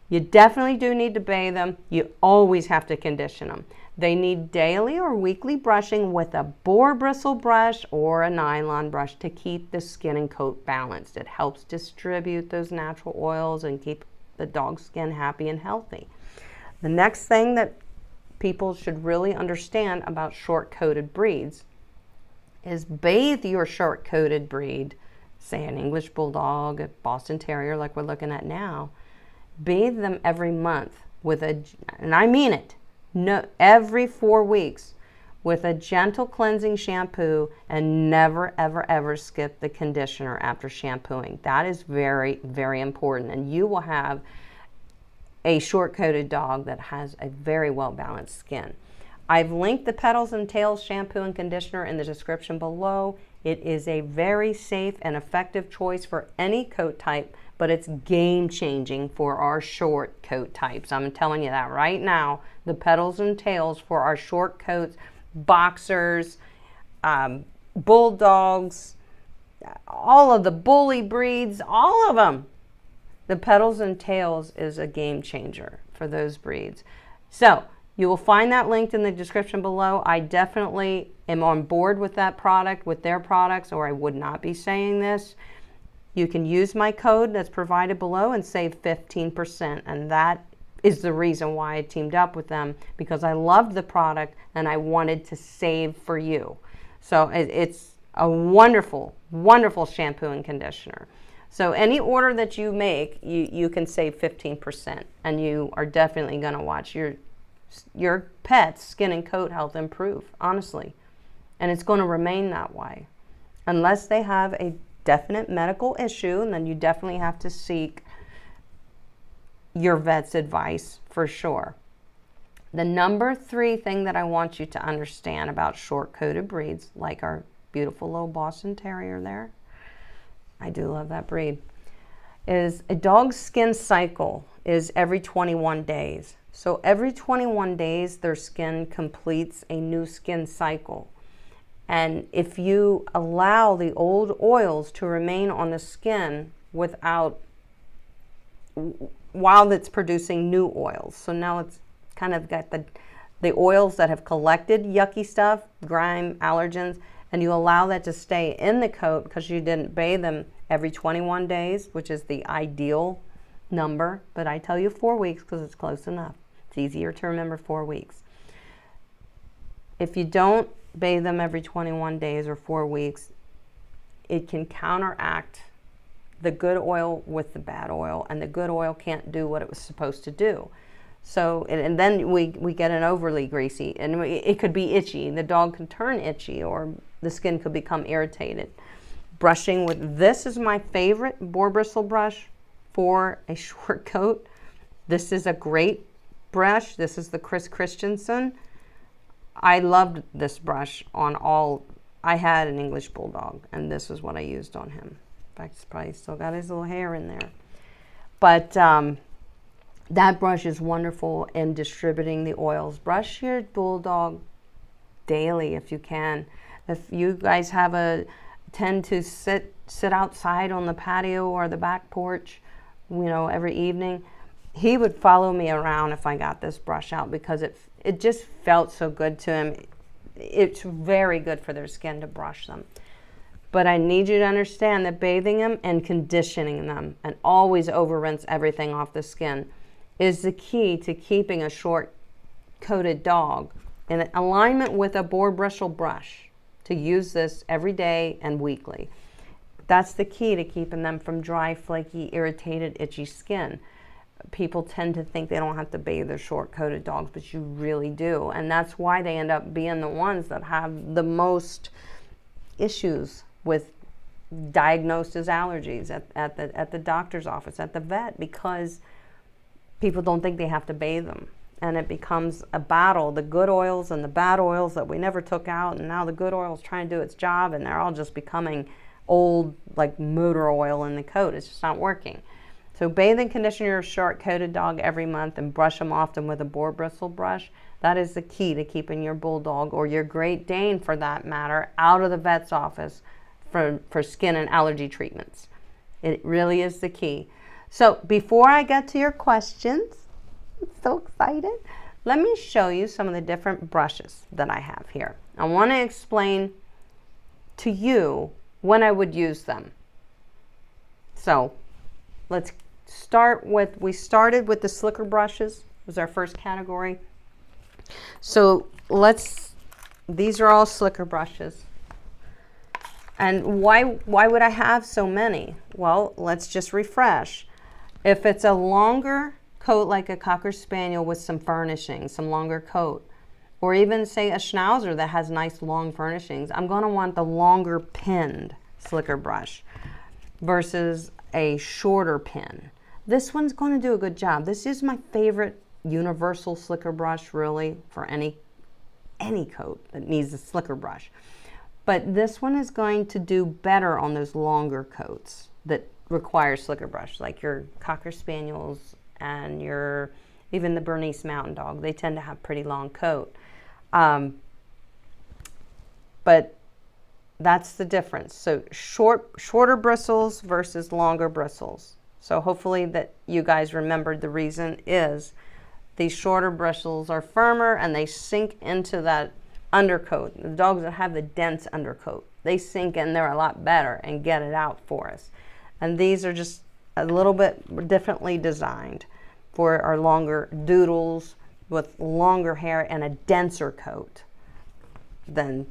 You definitely do need to bathe them. You always have to condition them. They need daily or weekly brushing with a boar bristle brush or a nylon brush to keep the skin and coat balanced. It helps distribute those natural oils and keep the dog's skin happy and healthy. The next thing that people should really understand about short-coated breeds is bathe your short-coated breed, say an English Bulldog, a Boston Terrier like we're looking at now, bathe them every month with and I mean it, no, every 4 weeks with a gentle cleansing shampoo, and never, ever, ever skip the conditioner after shampooing. That is very, very important, and you will have a short-coated dog that has a very well-balanced skin. I've linked the Petals and Tails shampoo and conditioner in the description below. It is a very safe and effective choice for any coat type, but it's game-changing for our short coat types. I'm telling you that right now. The Petals and Tails for our short coats, boxers, bulldogs, all of the bully breeds, all of them. The Petals and Tails is a game changer for those breeds. So you will find that linked in the description below. I definitely am on board with that product, with their products, or I would not be saying this. You can use my code that's provided below and save 15%, and that is the reason why I teamed up with them, because I loved the product and I wanted to save for you. So it's a wonderful, wonderful shampoo and conditioner. So any order that you make, you can save 15%, and you are definitely going to watch your pet's skin and coat health improve, honestly. And it's going to remain that way. Unless they have a definite medical issue, and then you definitely have to seek your vet's advice for sure. The number 3 thing that I want you to understand about short-coated breeds, like our beautiful little Boston Terrier there, I do love that breed, is a dog's skin cycle is every 21 days. So every 21 days, their skin completes a new skin cycle. And if you allow the old oils to remain on the skin while it's producing new oils. So now it's kind of got the oils that have collected yucky stuff, grime, allergens, and you allow that to stay in the coat because you didn't bathe them every 21 days, which is the ideal number. But I tell you 4 weeks because it's close enough. It's easier to remember 4 weeks. If you don't bathe them every 21 days or 4 weeks, it can counteract the good oil with the bad oil, and the good oil can't do what it was supposed to do. So, and then we get an overly greasy, and it could be itchy. The dog can turn itchy, or the skin could become irritated. Brushing with this is my favorite boar bristle brush for a short coat. This is a great brush. This is the Chris Christensen. I loved this brush on all. I had an English Bulldog, and this is what I used on him. In fact, he's probably still got his little hair in there. But that brush is wonderful in distributing the oils. Brush your Bulldog daily if you can. If you guys tend to sit outside on the patio or the back porch, every evening, he would follow me around if I got this brush out because it just felt so good to him. It's very good for their skin to brush them. But I need you to understand that bathing them and conditioning them, and always over rinse everything off the skin, is the key to keeping a short coated dog in alignment with a boar bristle brush, to use this every day and weekly. That's the key to keeping them from dry, flaky, irritated, itchy skin. People tend to think they don't have to bathe their short-coated dogs, but you really do. And that's why they end up being the ones that have the most issues with diagnosed as allergies at the doctor's office, at the vet, because people don't think they have to bathe them. And it becomes a battle, the good oils and the bad oils that we never took out, and now the good oil is trying to do its job, and they're all just becoming old, like motor oil in the coat. It's just not working. So bathe and condition your short-coated dog every month and brush them often with a boar bristle brush. That is the key to keeping your Bulldog, or your Great Dane for that matter, out of the vet's office for skin and allergy treatments. It really is the key. So before I get to your questions, I'm so excited, let me show you some of the different brushes that I have here. I want to explain to you when I would use them. So let's start with, we started with the slicker brushes, was our first category. So these are all slicker brushes. And why would I have so many? Well, let's just refresh. If it's a longer coat like a Cocker Spaniel with some furnishing, some longer coat, For even, say, a Schnauzer that has nice long furnishings, I'm going to want the longer pinned slicker brush versus a shorter pin. This one's going to do a good job. This is my favorite universal slicker brush, really, for any coat that needs a slicker brush. But this one is going to do better on those longer coats that require slicker brush, like your Cocker Spaniels and even the Bernese Mountain Dog. They tend to have pretty long coat. But that's the difference. So shorter bristles versus longer bristles. So hopefully that you guys remembered the reason is these shorter bristles are firmer and they sink into that undercoat. The dogs that have the dense undercoat, they sink in there a lot better and get it out for us. And these are just a little bit differently designed for our longer doodles with longer hair and a denser coat than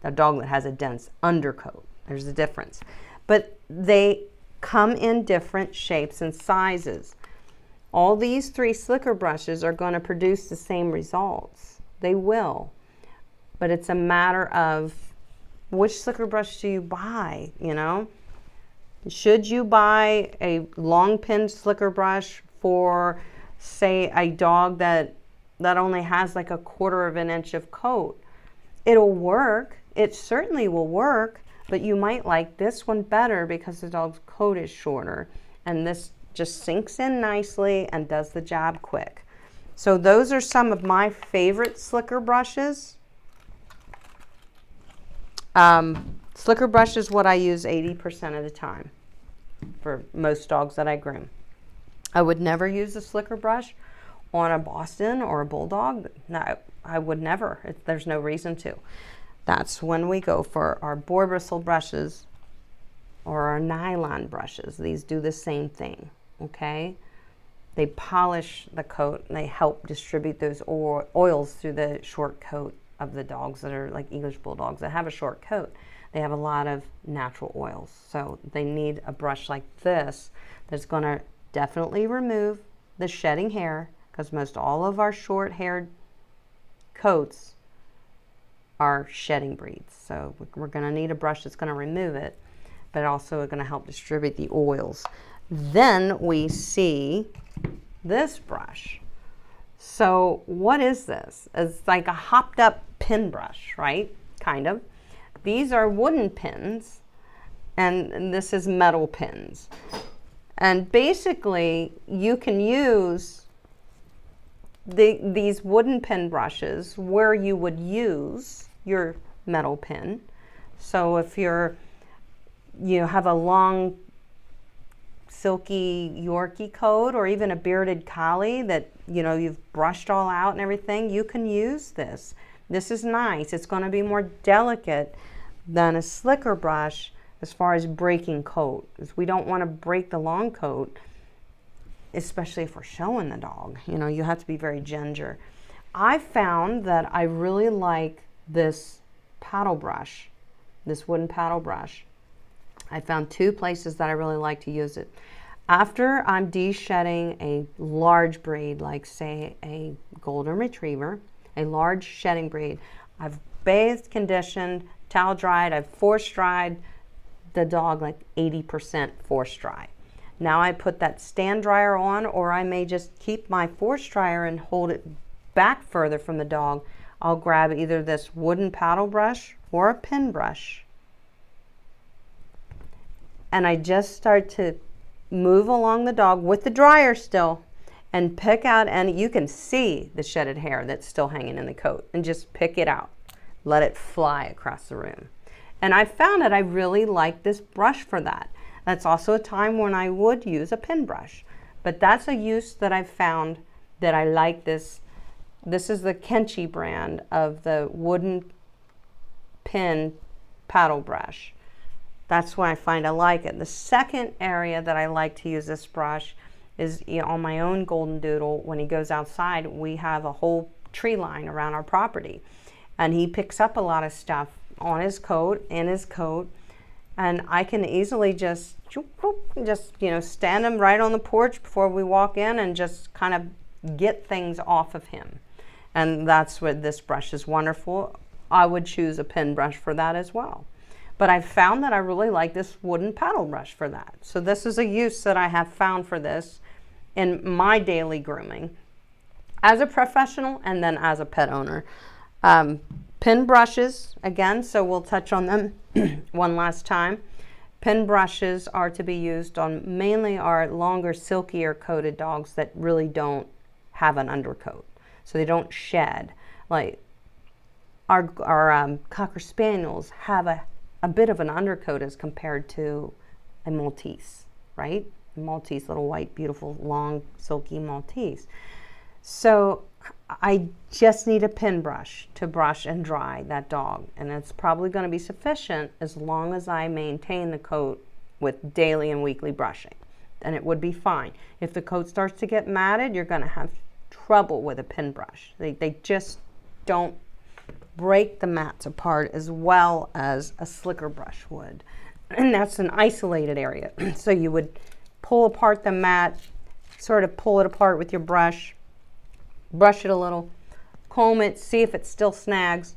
a dog that has a dense undercoat. There's a difference. But they come in different shapes and sizes. All these 3 slicker brushes are going to produce the same results. They will. But it's a matter of which slicker brush do you buy, you know? Should you buy a long pin slicker brush for, say, a dog that only has like a 1/4 of an inch of coat? It'll work. It certainly will work, but you might like this one better because the dog's coat is shorter, and this just sinks in nicely and does the job quick. So those are some of my favorite slicker brushes. Slicker brush is what I use 80% of the time for most dogs that I groom. I would never use a slicker brush on a Boston or a Bulldog. No, I would never. There's no reason to. That's when we go for our boar bristle brushes or our nylon brushes. These do the same thing, okay? They polish the coat and they help distribute those oils through the short coat of the dogs that are like English Bulldogs that have a short coat. They have a lot of natural oils. So they need a brush like this that's going to definitely remove the shedding hair, because most all of our short-haired coats are shedding breeds. So we're going to need a brush that's going to remove it, but also going to help distribute the oils. Then we see this brush. So what is this? It's like a hopped up pin brush, right? Kind of. These are wooden pins, and this is metal pins. And basically, you can use these wooden pin brushes where you would use your metal pin. So if you have a long silky Yorkie coat or even a bearded collie that you've brushed all out and everything, you can use this. This is nice. It's going to be more delicate than a slicker brush as far as breaking coat. We don't want to break the long coat, especially if we're showing the dog. You have to be very ginger. I found that I really like this paddle brush, this wooden paddle brush. I found 2 places that I really like to use it. After I'm de-shedding a large breed, like say a golden retriever, a large shedding breed, I've bathed, conditioned, towel dried, I've force dried the dog like 80% force dry. Now I put that stand dryer on, or I may just keep my force dryer and hold it back further from the dog. I'll grab either this wooden paddle brush or a pin brush, and I just start to move along the dog with the dryer still and pick out, and you can see the shedded hair that's still hanging in the coat, and just pick it out. Let it fly across the room. And I found that I really like this brush for that. That's also a time when I would use a pin brush. But that's a use that I've found that I like this. This is the Kenchi brand of the wooden pin paddle brush. That's why I find I like it. The second area that I like to use this brush is on my own golden doodle. When he goes outside, we have a whole tree line around our property. And he picks up a lot of stuff on his coat, in his coat, and I can easily just stand him right on the porch before we walk in and just kind of get things off of him. And that's what this brush is wonderful. I would choose a pin brush for that as well. But I found that I really like this wooden paddle brush for that. So this is a use that I have found for this in my daily grooming as a professional and then as a pet owner. Pin brushes, again, so we'll touch on them one last time. Pin brushes are to be used on mainly our longer, silkier coated dogs that really don't have an undercoat. So they don't shed. Like our Cocker Spaniels have a bit of an undercoat as compared to a Maltese, right? A Maltese, little white, beautiful, long, silky Maltese. So I just need a pin brush to brush and dry that dog. And it's probably going to be sufficient as long as I maintain the coat with daily and weekly brushing. And it would be fine. If the coat starts to get matted, you're going to have trouble with a pin brush. They just don't break the mats apart as well as a slicker brush would. And that's an isolated area. So you would pull apart the mat, sort of pull it apart with your brush, brush it a little, comb it, see if it still snags.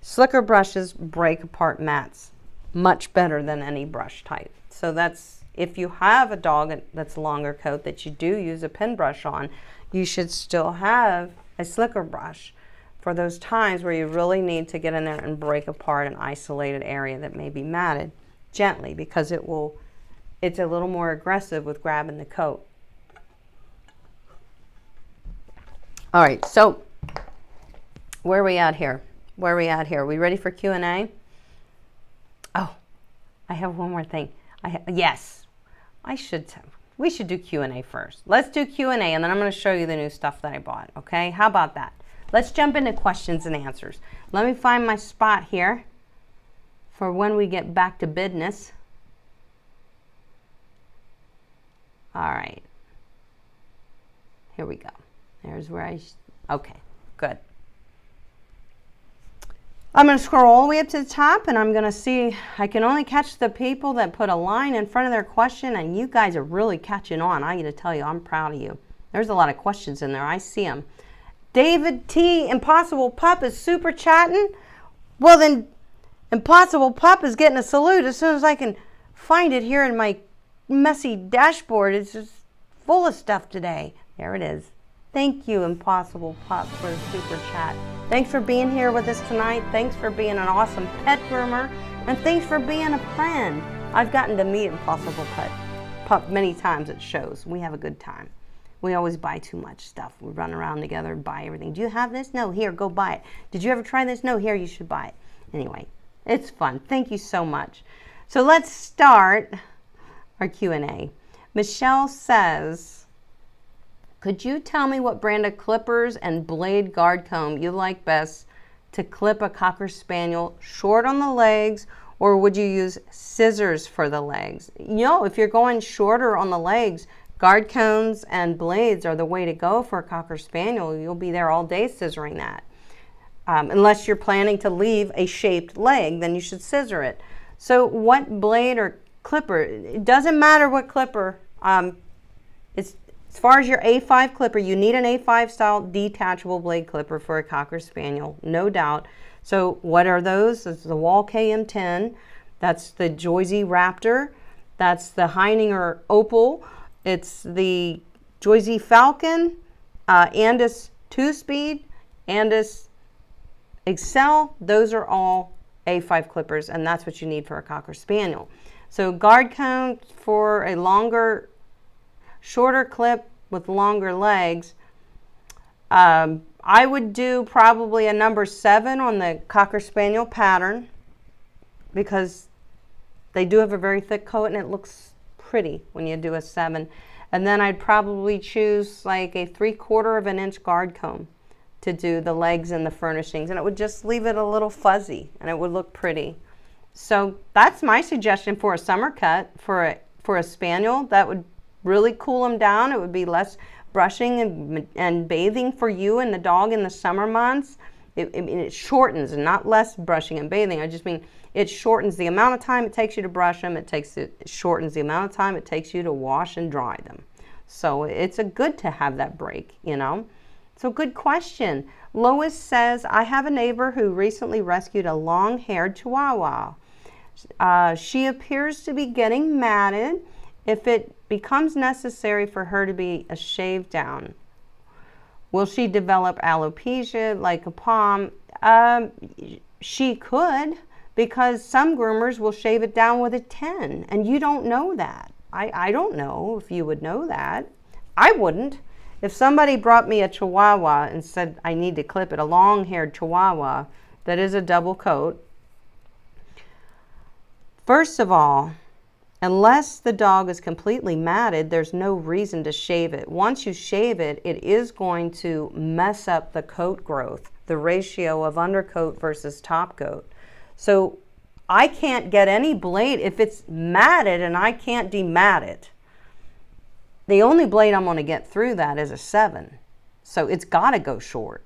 Slicker brushes break apart mats much better than any brush type. So that's, if you have a dog that's longer coat that you do use a pin brush on, you should still have a slicker brush for those times where you really need to get in there and break apart an isolated area that may be matted gently, because it's a little more aggressive with grabbing the coat. All right, so where are we at here? Where are we at here? Are we ready for Q&A? Oh, I have one more thing. Yes, we should do Q&A first. Let's do Q&A, and then I'm going to show you the new stuff that I bought, okay? How about that? Let's jump into questions and answers. Let me find my spot here for when we get back to business. All right. Here we go. There's where okay, good. I'm going to scroll all the way up to the top, and I'm going to see, I can only catch the people that put a line in front of their question, and you guys are really catching on. I got to tell you, I'm proud of you. There's a lot of questions in there. I see them. David T. Impossible Pup is super chatting. Well, then Impossible Pup is getting a salute as soon as I can find it here in my messy dashboard. It's just full of stuff today. There it is. Thank you, Impossible Pup, for the super chat. Thanks for being here with us tonight. Thanks for being an awesome pet groomer. And thanks for being a friend. I've gotten to meet Impossible Pup many times at shows. We have a good time. We always buy too much stuff. We run around together and buy everything. Do you have this? No, here, go buy it. Did you ever try this? No, here, you should buy it. Anyway, it's fun. Thank you so much. So let's start our Q&A. Michelle says, could you tell me what brand of clippers and blade guard comb you like best to clip a Cocker Spaniel short on the legs, or would you use scissors for the legs? You know, if you're going shorter on the legs, guard combs and blades are the way to go for a Cocker Spaniel. You'll be there all day scissoring that. Unless you're planning to leave a shaped leg, then you should scissor it. So what blade or clipper, it doesn't matter what clipper. As far as your A5 clipper, you need an A5 style detachable blade clipper for a Cocker Spaniel, no doubt. So what are those? It's the Wall KM10, that's the Joyzy Raptor, that's the Heininger Opal, it's the Joyzy Falcon, Andis 2-speed, Andis Excel. Those are all A5 clippers, and that's what you need for a Cocker Spaniel. So guard comb for a longer, shorter clip with longer legs. I would do probably a number 7 on the Cocker Spaniel pattern, because they do have a very thick coat and it looks pretty when you do a 7. And then I'd probably choose like a 3/4 of an inch guard comb to do the legs and the furnishings, and it would just leave it a little fuzzy and it would look pretty. So that's my suggestion for a summer cut for a Spaniel. That would really cool them down. It would be less brushing and bathing for you and the dog in the summer months. It shortens, and not less brushing and bathing. I just mean it shortens the amount of time it takes you to brush them. It shortens the amount of time it takes you to wash and dry them. So it's a good to have that break, you know. So good question. Lois says, I have a neighbor who recently rescued a long-haired Chihuahua. She appears to be getting matted. If it becomes necessary for her to be a shave down, will she develop alopecia like a palm? She could, because some groomers will shave it down with a 10, and you don't know that. I don't know if you would know that. I wouldn't. If somebody brought me a Chihuahua and said I need to clip it, a long-haired Chihuahua that is a double coat, first of all, unless the dog is completely matted, there's no reason to shave it. Once you shave it, it is going to mess up the coat growth, the ratio of undercoat versus top coat. So I can't get any blade if it's matted and I can't demat it. The only blade I'm going to get through that is a 7. So it's got to go short.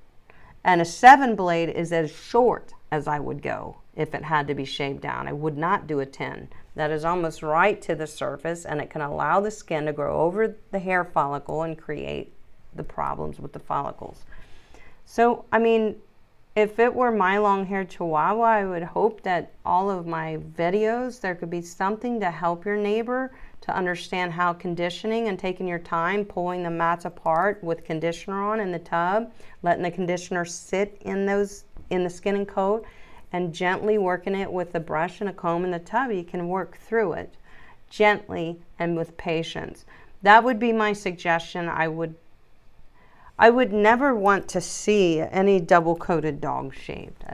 And a 7 blade is as short as I would go if it had to be shaved down. I would not do a 10. That is almost right to the surface, and it can allow the skin to grow over the hair follicle and create the problems with the follicles. So, I mean, if it were my long-haired Chihuahua, I would hope that all of my videos, there could be something to help your neighbor to understand how conditioning and taking your time, pulling the mats apart with conditioner on in the tub, letting the conditioner sit in the skin and coat, and gently working it with a brush and a comb in the tub. You can work through it gently and with patience. That would be my suggestion. I would never want to see any double-coated dog shaved.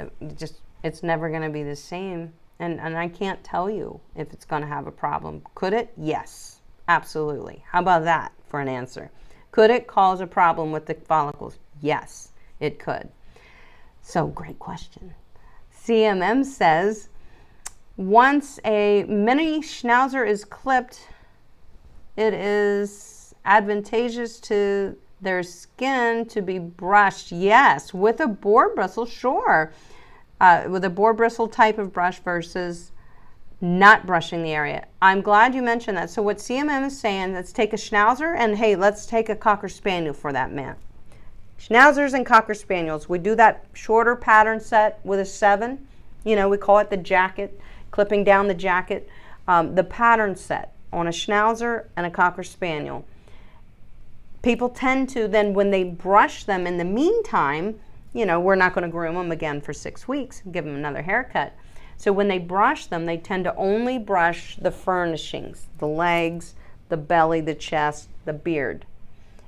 It's never going to be the same. And I can't tell you if it's going to have a problem. Could it? Yes, absolutely. How about that for an answer? Could it cause a problem with the follicles? Yes, it could. So, great question. CMM says, once a mini schnauzer is clipped, it is advantageous to their skin to be brushed. Yes, with a boar bristle, sure. With a boar bristle type of brush versus not brushing the area. I'm glad you mentioned that. So what CMM is saying, let's take a schnauzer, and hey, let's take a cocker spaniel for that man. Schnauzers and cocker spaniels, we do that shorter pattern set with a 7. You know, we call it the jacket, clipping down the jacket. The pattern set on a schnauzer and a cocker spaniel. People tend to then, when they brush them in the meantime, you know, we're not going to groom them again for 6 weeks, give them another haircut. So when they brush them, they tend to only brush the furnishings, the legs, the belly, the chest, the beard.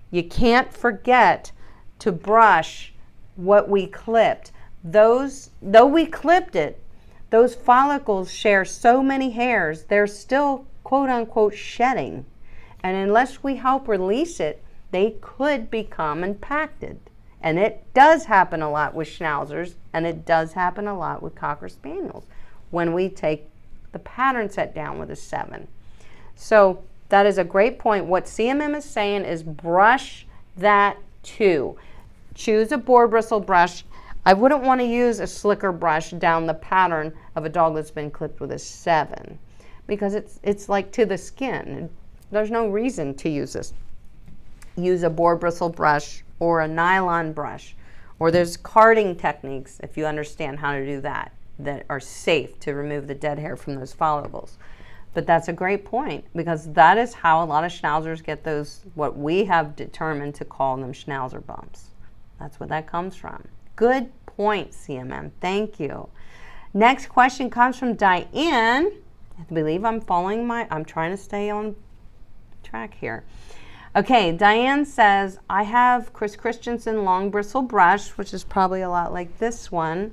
You can't forget to brush what we clipped. Though we clipped it, those follicles share so many hairs, they're still quote unquote shedding. And unless we help release it, they could become impacted. And it does happen a lot with schnauzers, and it does happen a lot with cocker spaniels when we take the pattern set down with a 7. So that is a great point. What CMM is saying is brush that too. Choose a boar bristle brush. I wouldn't want to use a slicker brush down the pattern of a dog that's been clipped with a 7 because it's like to the skin. There's no reason to use this. Use a boar bristle brush or a nylon brush, or there's carding techniques, if you understand how to do that, that are safe to remove the dead hair from those follicles. But that's a great point, because that is how a lot of schnauzers get those, what we have determined to call them schnauzer bumps. That's where that comes from. Good point, CMM. Thank you. Next question comes from Diane. I believe I'm trying to stay on track here. Okay, Diane says, I have Chris Christensen long bristle brush, which is probably a lot like this one.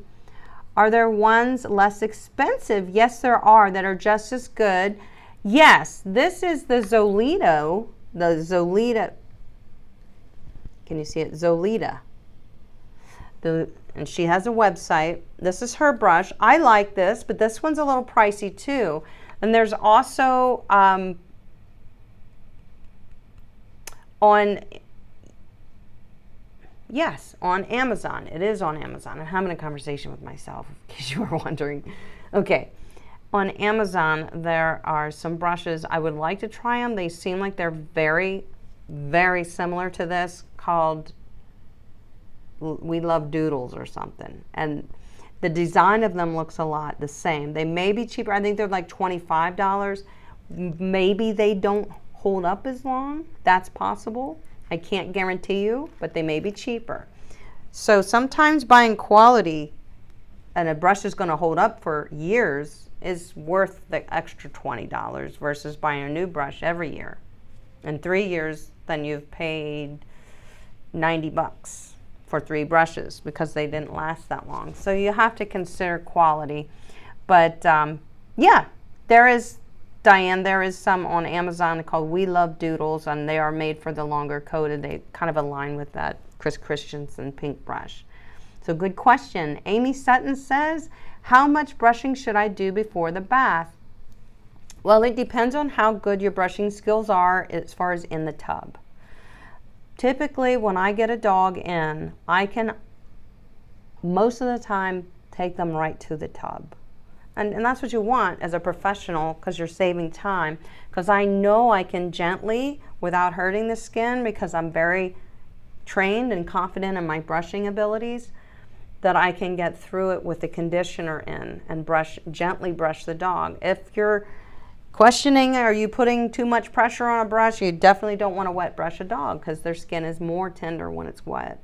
Are there ones less expensive? Yes, there are, that are just as good. Yes, this is the Zolita. Can you see it? Zolita. And she has a website. This is her brush. I like this, but this one's a little pricey too. And there's also on Amazon. It is on Amazon. I'm having a conversation with myself, in case you were wondering. Okay, on Amazon there are some brushes. I would like to try them. They seem like they're very, very similar to this, called We Love Doodles or something. And the design of them looks a lot the same. They may be cheaper. I think they're like $25. Maybe they don't hold up as long. That's possible. I can't guarantee you, but they may be cheaper. So sometimes buying quality and a brush is going to hold up for years is worth the extra $20 versus buying a new brush every year. In 3 years, then you've paid $90 for 3 brushes because they didn't last that long. So you have to consider quality. But yeah, there is, Diane, there is some on Amazon called We Love Doodles, and they are made for the longer coated. They kind of align with that Chris Christensen pink brush. So good question. Amy Sutton says, how much brushing should I do before the bath? Well, it depends on how good your brushing skills are as far as in the tub. Typically, when I get a dog in, I can, most of the time, take them right to the tub. And that's what you want as a professional, because you're saving time. Because I know I can gently, without hurting the skin, because I'm very trained and confident in my brushing abilities, that I can get through it with the conditioner in and gently brush the dog. If you're questioning, are you putting too much pressure on a brush? You definitely don't want to wet brush a dog because their skin is more tender when it's wet.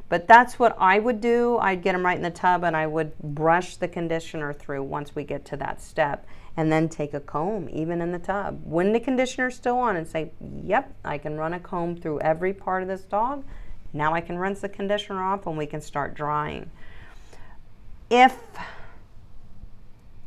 But that's what I would do. I'd get them right in the tub and I would brush the conditioner through once we get to that step, and then take a comb even in the tub when the conditioner's still on and say, yep, I can run a comb through every part of this dog. Now I can rinse the conditioner off and we can start drying.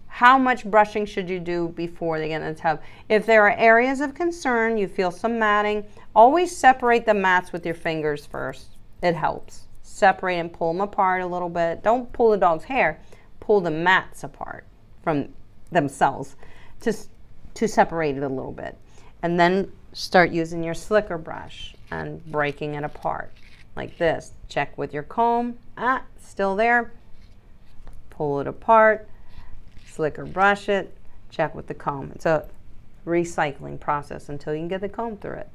How much brushing should you do before they get in the tub? If there are areas of concern, you feel some matting, always separate the mats with your fingers first. It helps. Separate and pull them apart a little bit. Don't pull the dog's hair. Pull the mats apart from themselves to separate it a little bit. And then start using your slicker brush and breaking it apart like this. Check with your comb. Still there. Pull it apart. Slicker brush it, check with the comb. It's a recycling process until you can get the comb through it.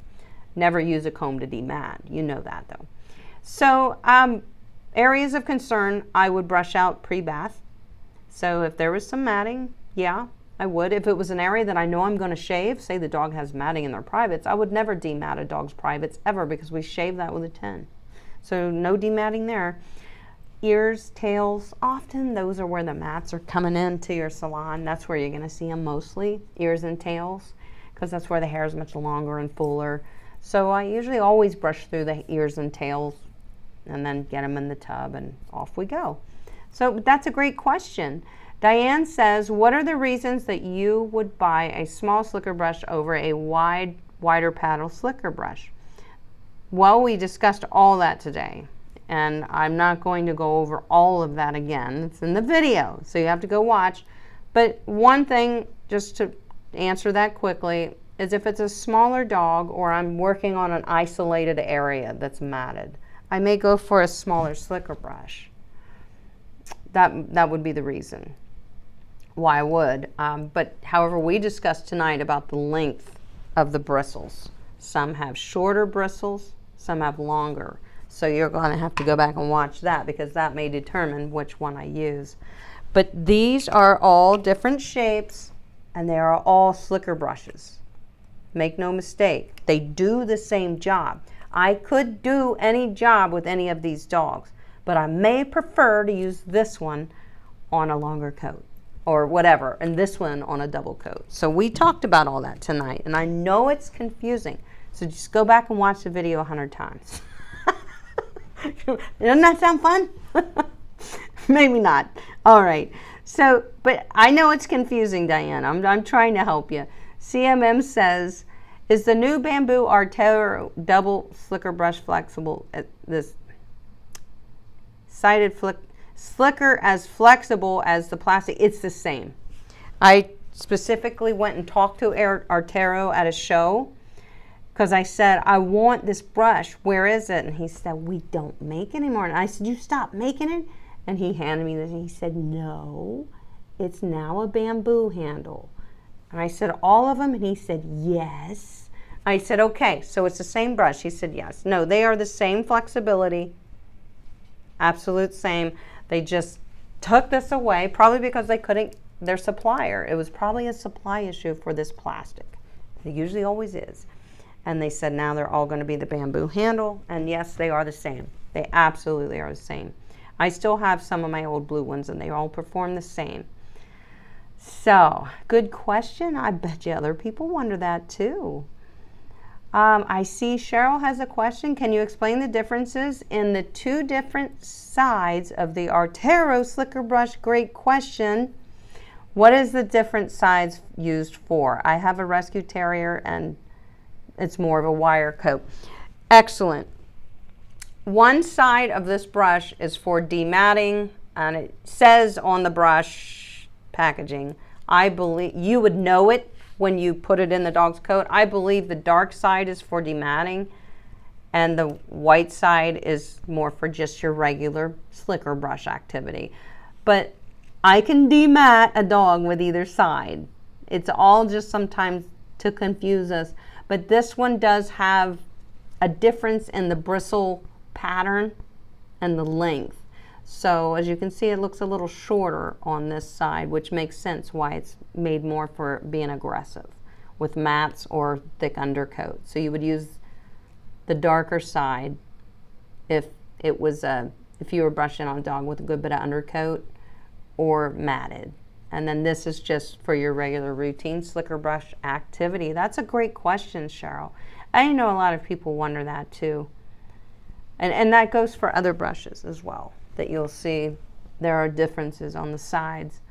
Never use a comb to demat. You know that though. So areas of concern, I would brush out pre-bath. So if there was some matting, yeah, I would. If it was an area that I know I'm going to shave, say the dog has matting in their privates, I would never demat a dog's privates ever because we shave that with a 10. So no dematting there. Ears, tails, often those are where the mats are coming into your salon. That's where you're going to see them mostly, ears and tails, because that's where the hair is much longer and fuller. So I usually always brush through the ears and tails and then get them in the tub and off we go. So that's a great question. Diane says, what are the reasons that you would buy a small slicker brush over a wider paddle slicker brush? Well, we discussed all that today. And I'm not going to go over all of that again. It's in the video, so you have to go watch. But one thing, just to answer that quickly, is if it's a smaller dog or I'm working on an isolated area that's matted, I may go for a smaller slicker brush. That would be the reason why I would. But however, we discussed tonight about the length of the bristles. Some have shorter bristles, some have longer. So you're going to have to go back and watch that because that may determine which one I use. But these are all different shapes and they are all slicker brushes. Make no mistake, they do the same job. I could do any job with any of these dogs, but I may prefer to use this one on a longer coat or whatever, and this one on a double coat. So we talked about all that tonight, and I know it's confusing. So just go back and watch the video 100 times. Doesn't that sound fun? Maybe not. All right. So, but I know it's confusing, Diane. I'm trying to help you. CMM says, is the new bamboo Artero double slicker brush flexible? This sided slicker as flexible as the plastic? It's the same. I specifically went and talked to Artero at a show because I said, I want this brush. Where is it? And he said, we don't make anymore. And I said, you stopped making it? And he handed me this and he said, no, it's now a bamboo handle. And I said, all of them? And he said, yes. I said, okay, so it's the same brush. He said, yes. No, they are the same flexibility. absolute same. They just took this away, probably because they couldn't, their supplier, it was probably a supply issue for this plastic. It usually always is. And they said now they're all going to be the bamboo handle, and yes, they are the same. They absolutely are the same. I still have some of my old blue ones, and they all perform the same. So, good question. I bet you other people wonder that too. I see Cheryl has a question. Can you explain the differences in the two different sides of the Artero slicker brush? Great question. What is the different sides used for? I have a rescue terrier and it's more of a wire coat. Excellent. One side of this brush is for dematting, and it says on the brush packaging, I believe you would know it when you put it in the dog's coat. I believe the dark side is for dematting and the white side is more for just your regular slicker brush activity. But I can demat a dog with either side. It's all just sometimes to confuse us. But this one does have a difference in the bristle pattern and the length. So as you can see, it looks a little shorter on this side, which makes sense why it's made more for being aggressive with mats or thick undercoat. So you would use the darker side if it was if you were brushing on a dog with a good bit of undercoat or matted. And then this is just for your regular routine slicker brush activity. That's a great question, Cheryl. I know a lot of people wonder that too. And that goes for other brushes as well, that you'll see there are differences on the sides.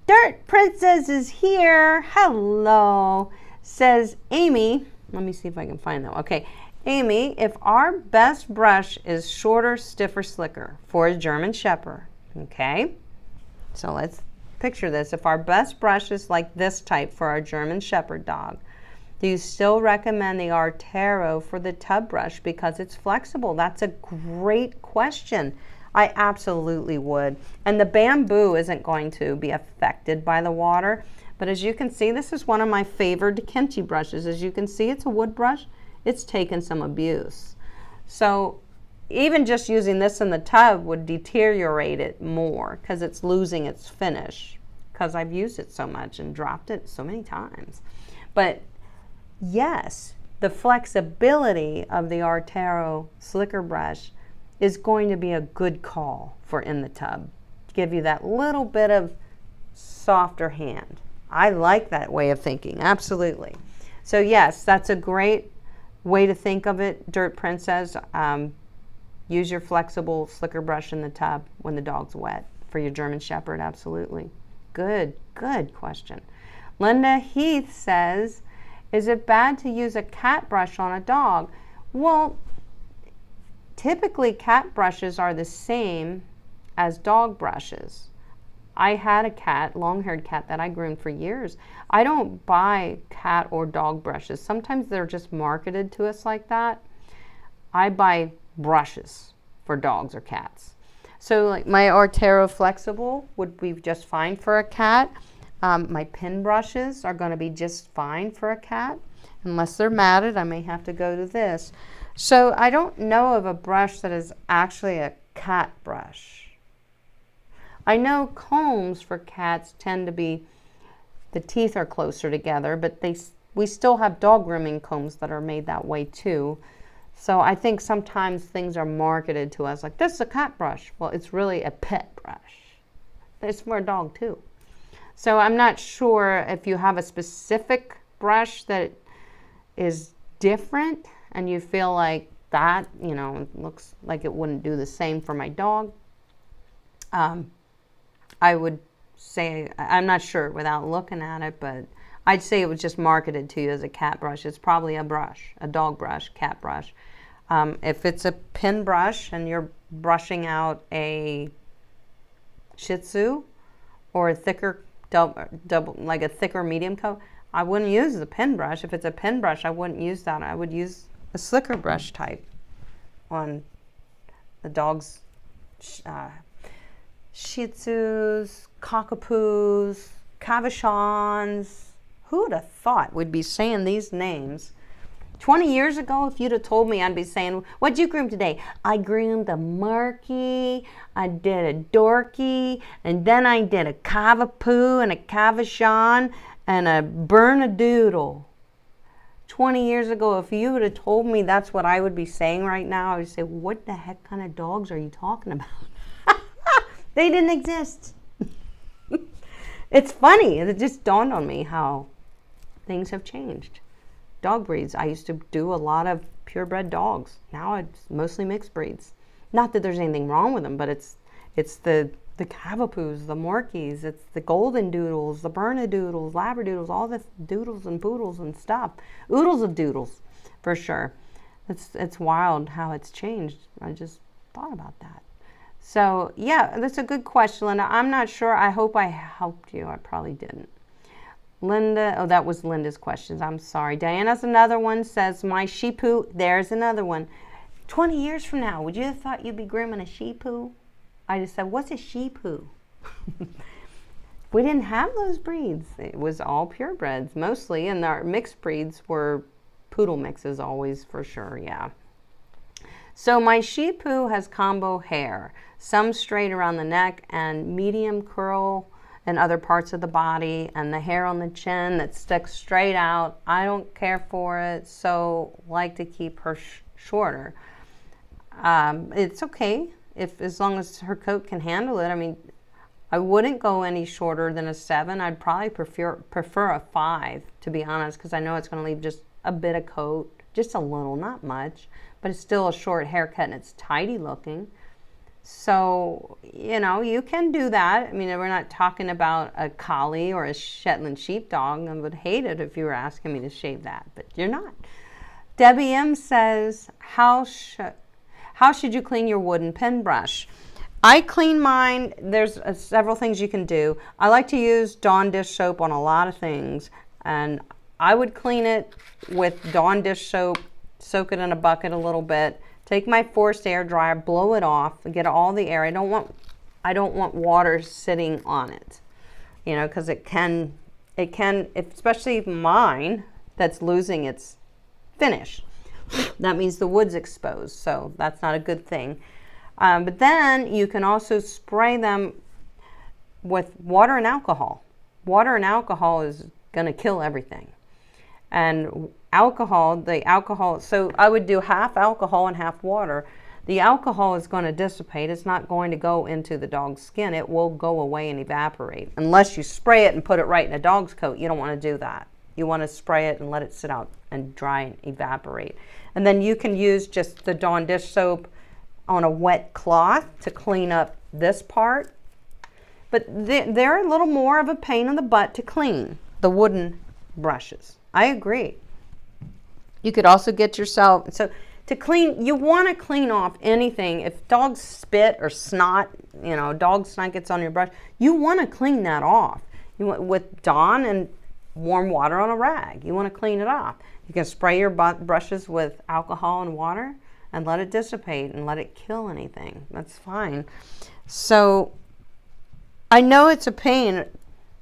Dirt Princess is here. Hello. Says Amy, let me see if I can find them. Okay, Amy, if our best brush is shorter, stiffer, slicker for a German Shepherd, okay? So let's picture this. If our best brush is like this type for our German Shepherd dog, do you still recommend the Artero for the tub brush because it's flexible? That's a great question. I absolutely would. And the bamboo isn't going to be affected by the water. But as you can see, this is one of my favorite Kimchi brushes. As you can see, it's a wood brush. It's taken some abuse. So even just using this in the tub would deteriorate it more because it's losing its finish because I've used it so much and dropped it so many times. But yes, the flexibility of the Artero slicker brush is going to be a good call for in the tub. Give you that little bit of softer hand. I like that way of thinking, absolutely. So yes, that's a great way to think of it, Dirt Princess. Use your flexible slicker brush in the tub when the dog's wet for your German Shepherd, absolutely. Good question. Linda Heath says, is it bad to use a cat brush on a dog? Well, typically cat brushes are the same as dog brushes. I had a cat, long-haired cat that I groomed for years. I don't buy cat or dog brushes. Sometimes they're just marketed to us like that. I buy brushes for dogs or cats. So like my Artero Flexible would be just fine for a cat. My pin brushes are going to be just fine for a cat. Unless they're matted, I may have to go to this. So I don't know of a brush that is actually a cat brush. I know combs for cats tend to be, the teeth are closer together, but we still have dog grooming combs that are made that way too. So I think sometimes things are marketed to us like, this is a cat brush. Well, it's really a pet brush. It's for a dog too. So I'm not sure if you have a specific brush that is different and you feel like that, you know, it looks like it wouldn't do the same for my dog. I would say, I'm not sure without looking at it, but I'd say it was just marketed to you as a cat brush. It's probably a brush, a dog brush, cat brush. If it's a pin brush and you're brushing out a Shih Tzu or a thicker double, like a thicker medium coat, I wouldn't use the pin brush. If it's a pin brush, I wouldn't use that. I would use a slicker brush type on the dog's Shih Tzus, Cockapoos, Cavachons. Who would have thought we'd be saying these names? 20 years ago, if you'd have told me, I'd be saying, what'd you groom today? I groomed a Marky, I did a Dorky, and then I did a Cavapoo and a Cavachon and a Bernedoodle. 20 years ago, if you would have told me that's what I would be saying right now, I would say, what the heck kind of dogs are you talking about? They didn't exist. It's funny. It just dawned on me how things have changed. Dog breeds. I used to do a lot of purebred dogs. Now it's mostly mixed breeds. Not that there's anything wrong with them, but it's the Cavapoos, the Morkies, it's the Golden Doodles, the Bernedoodles, Labradoodles, all the doodles and poodles and stuff. Oodles of doodles, for sure. It's wild how it's changed. I just thought about that. So, yeah, that's a good question, Linda. I'm not sure. I hope I helped you. I probably didn't. Linda, oh, that was Linda's questions. I'm sorry. Diana's another one, says, my Shih-Poo. There's another one. 20 years from now, would you have thought you'd be grooming a Shih-Poo? I just said, what's a Shih-Poo? We didn't have those breeds. It was all purebreds, mostly, and our mixed breeds were poodle mixes always, for sure, yeah. So my Shih-Poo has combo hair, some straight around the neck and medium curl in other parts of the body, and the hair on the chin that sticks straight out. I don't care for it, so like to keep her shorter. It's okay as long as her coat can handle it. I mean, I wouldn't go any shorter than a 7. I'd probably prefer a 5, to be honest, because I know it's going to leave just a bit of coat, just a little, not much. But it's still a short haircut and it's tidy looking. So, you know, you can do that. I mean, we're not talking about a collie or a Shetland sheepdog. I would hate it if you were asking me to shave that, but you're not. Debbie M says, how should you clean your wooden pen brush? I clean mine. There's several things you can do. I like to use Dawn dish soap on a lot of things, and I would clean it with Dawn dish soap. Soak it in a bucket a little bit, take my forced air dryer, blow it off, get all the air. I don't want water sitting on it, you know, because it can, especially mine that's losing its finish. That means the wood's exposed, so that's not a good thing. But then you can also spray them with water and alcohol. Water and alcohol is going to kill everything. And the alcohol, so I would do half alcohol and half water. The alcohol is going to dissipate. It's not going to go into the dog's skin. It will go away and evaporate. Unless you spray it and put it right in a dog's coat, you don't want to do that. You want to spray it and let it sit out and dry and evaporate. And then you can use just the Dawn dish soap on a wet cloth to clean up this part. But they're a little more of a pain in the butt to clean, the wooden brushes. I agree. You could also get yourself, so to clean, you want to clean off anything. If dogs spit or snot, you know, dog snot gets on your brush, you want to clean that off. You want, with Dawn and warm water on a rag, you want to clean it off. You can spray your brushes with alcohol and water and let it dissipate and let it kill anything. That's fine. So I know it's a pain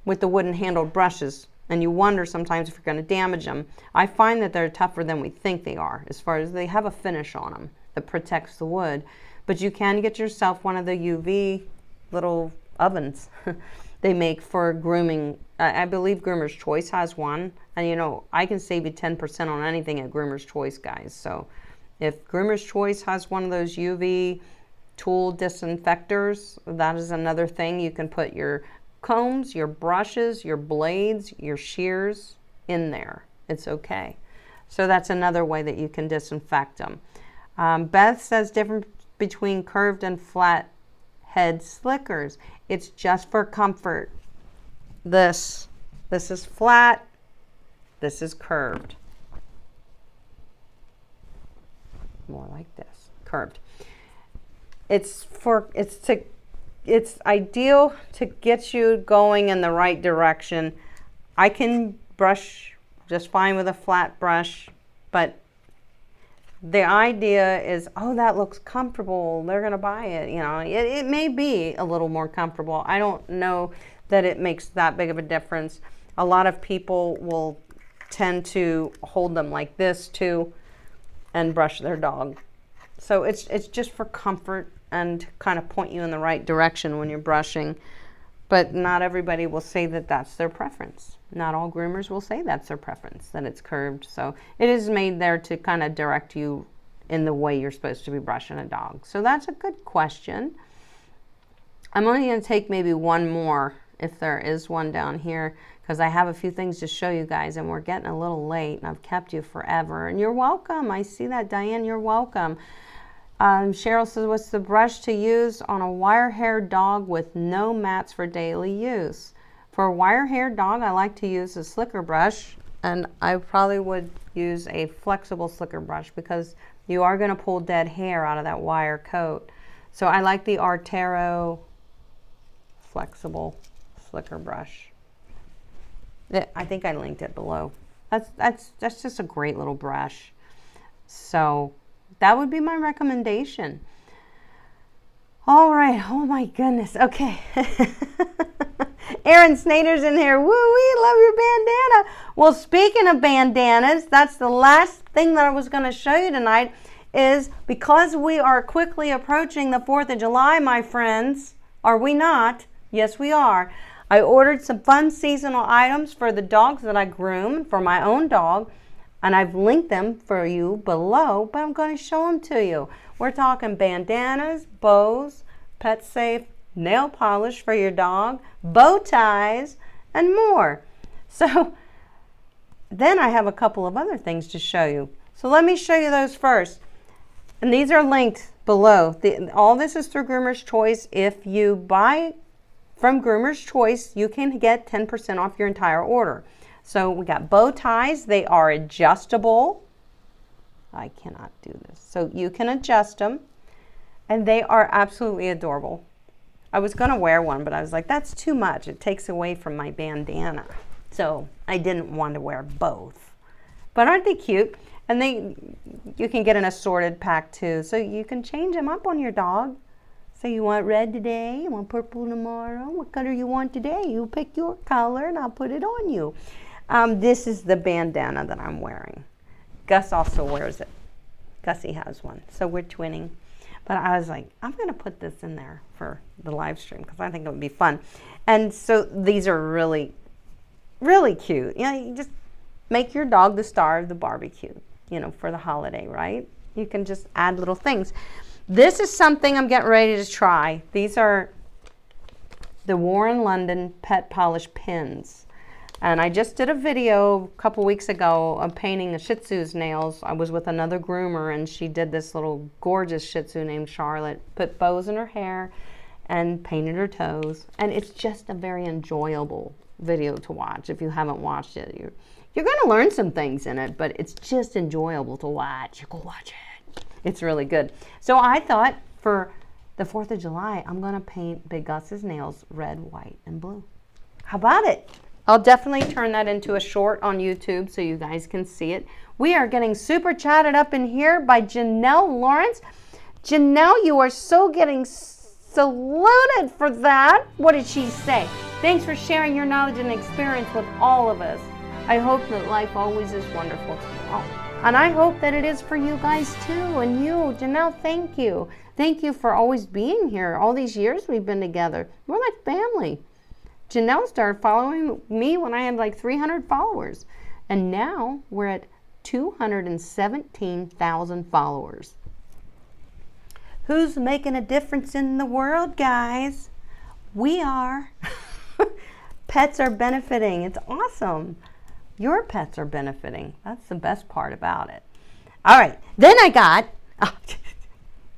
with the wooden handled brushes, and you wonder sometimes if you're going to damage them. I find that they're tougher than we think they are, as far as they have a finish on them that protects the wood. But you can get yourself one of the UV little ovens they make for grooming. I believe Groomer's Choice has one. And you know, I can save you 10% on anything at Groomer's Choice, guys. So if Groomer's Choice has one of those UV tool disinfectors, that is another thing. You can put your combs, your brushes, your blades, your shears in there. It's okay. So that's another way that you can disinfect them. Beth says difference between curved and flat head slickers. It's just for comfort. This is flat, this is curved. More like this, curved. It's ideal to get you going in the right direction. I can brush just fine with a flat brush, but the idea is, oh, that looks comfortable, they're gonna buy it. You know, it may be a little more comfortable. I don't know that it makes that big of a difference. A lot of people will tend to hold them like this too and brush their dog. So it's just for comfort and kind of point you in the right direction when you're brushing. But not everybody will say that that's their preference. Not all groomers will say that's their preference, that it's curved. So it is made there to kind of direct you in the way you're supposed to be brushing a dog. So that's a good question. I'm only going to take maybe one more, if there is one down here, because I have a few things to show you guys, and we're getting a little late, and I've kept you forever. And you're welcome. I see that, Diane. You're welcome. Cheryl says, what's the brush to use on a wire-haired dog with no mats for daily use? For a wire-haired dog, I like to use a slicker brush, and I probably would use a flexible slicker brush because you are going to pull dead hair out of that wire coat. So I like the Artero flexible slicker brush. I think I linked it below. That's just a great little brush. So that would be my recommendation. All right. Oh my goodness. Okay. Aaron Snader's in here. Woo, we love your bandana. Well, speaking of bandanas, that's the last thing that I was going to show you tonight, is because we are quickly approaching the 4th of July, my friends. Are we not? Yes, we are. I ordered some fun seasonal items for the dogs that I groom, for my own dog, and I've linked them for you below, but I'm going to show them to you. We're talking bandanas, bows, pet safe, nail polish for your dog, bow ties, and more. So then I have a couple of other things to show you. So let me show you those first. And these are linked below. All this is through Groomer's Choice. If you buy from Groomer's Choice, you can get 10% off your entire order. So we got bow ties. They are adjustable. I cannot do this. So you can adjust them, and they are absolutely adorable. I was going to wear one, but I was like, that's too much. It takes away from my bandana. So I didn't want to wear both. But aren't they cute? And you can get an assorted pack too. So you can change them up on your dog. So you want red today, you want purple tomorrow. What color you want today? You pick your color and I'll put it on you. This is the bandana that I'm wearing. Gus also wears it. Gussie has one. So we're twinning. But I was like, I'm going to put this in there for the live stream because I think it would be fun. And so these are really, really cute. You know, you just make your dog the star of the barbecue, you know, for the holiday, right? You can just add little things. This is something I'm getting ready to try. These are the Warren London Pet Polish Pins. And I just did a video a couple weeks ago of painting a Shih Tzu's nails. I was with another groomer, and she did this little gorgeous Shih Tzu named Charlotte. Put bows in her hair and painted her toes. And it's just a very enjoyable video to watch. If you haven't watched it, you're going to learn some things in it, but it's just enjoyable to watch. You go watch it. It's really good. So I thought for the 4th of July, I'm going to paint Big Gus's nails red, white, and blue. How about it? I'll definitely turn that into a short on YouTube so you guys can see it. We are getting super chatted up in here by Janelle Lawrence. Janelle, you are so getting saluted for that. What did she say? Thanks for sharing your knowledge and experience with all of us. I hope that life always is wonderful. Oh, and I hope that it is for you guys too. And you, Janelle, thank you. Thank you for always being here. All these years we've been together. We're like family. Janelle started following me when I had like 300 followers. And now we're at 217,000 followers. Who's making a difference in the world, guys? We are. Pets are benefiting. It's awesome. Your pets are benefiting. That's the best part about it. All right. Then I got,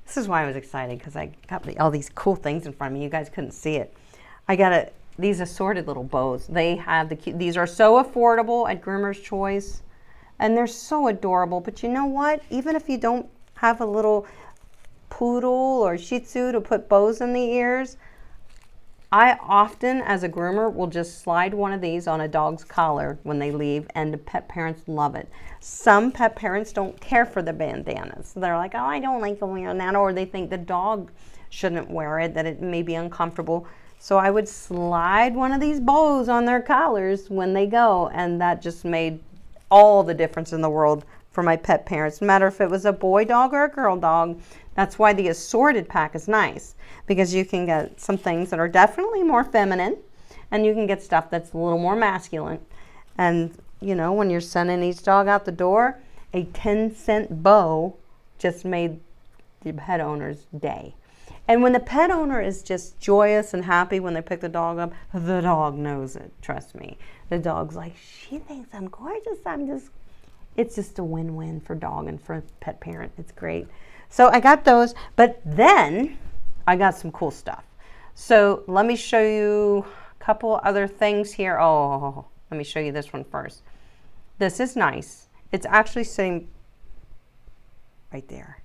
this is why I was excited, because I got all these cool things in front of me. You guys couldn't see it. I got these assorted little bows. They have these are so affordable at Groomer's Choice, and they're so adorable. But you know what? Even if you don't have a little poodle or Shih Tzu to put bows in the ears, I often, as a groomer, will just slide one of these on a dog's collar when they leave, and the pet parents love it. Some pet parents don't care for the bandanas. They're like, oh, I don't like wearing that, or they think the dog shouldn't wear it, that it may be uncomfortable. So I would slide one of these bows on their collars when they go, and that just made all the difference in the world for my pet parents, no matter if it was a boy dog or a girl dog. That's why the assorted pack is nice, because you can get some things that are definitely more feminine, and you can get stuff that's a little more masculine. And, you know, when you're sending each dog out the door, a 10-cent bow just made the pet owner's day. And when the pet owner is just joyous and happy when they pick the dog up, the dog knows it, trust me. The dog's like, she thinks I'm gorgeous. It's just a win-win for dog and for pet parent. It's great. So I got those, but then I got some cool stuff. So let me show you a couple other things here. Oh, let me show you this one first. This is nice. It's actually sitting right there.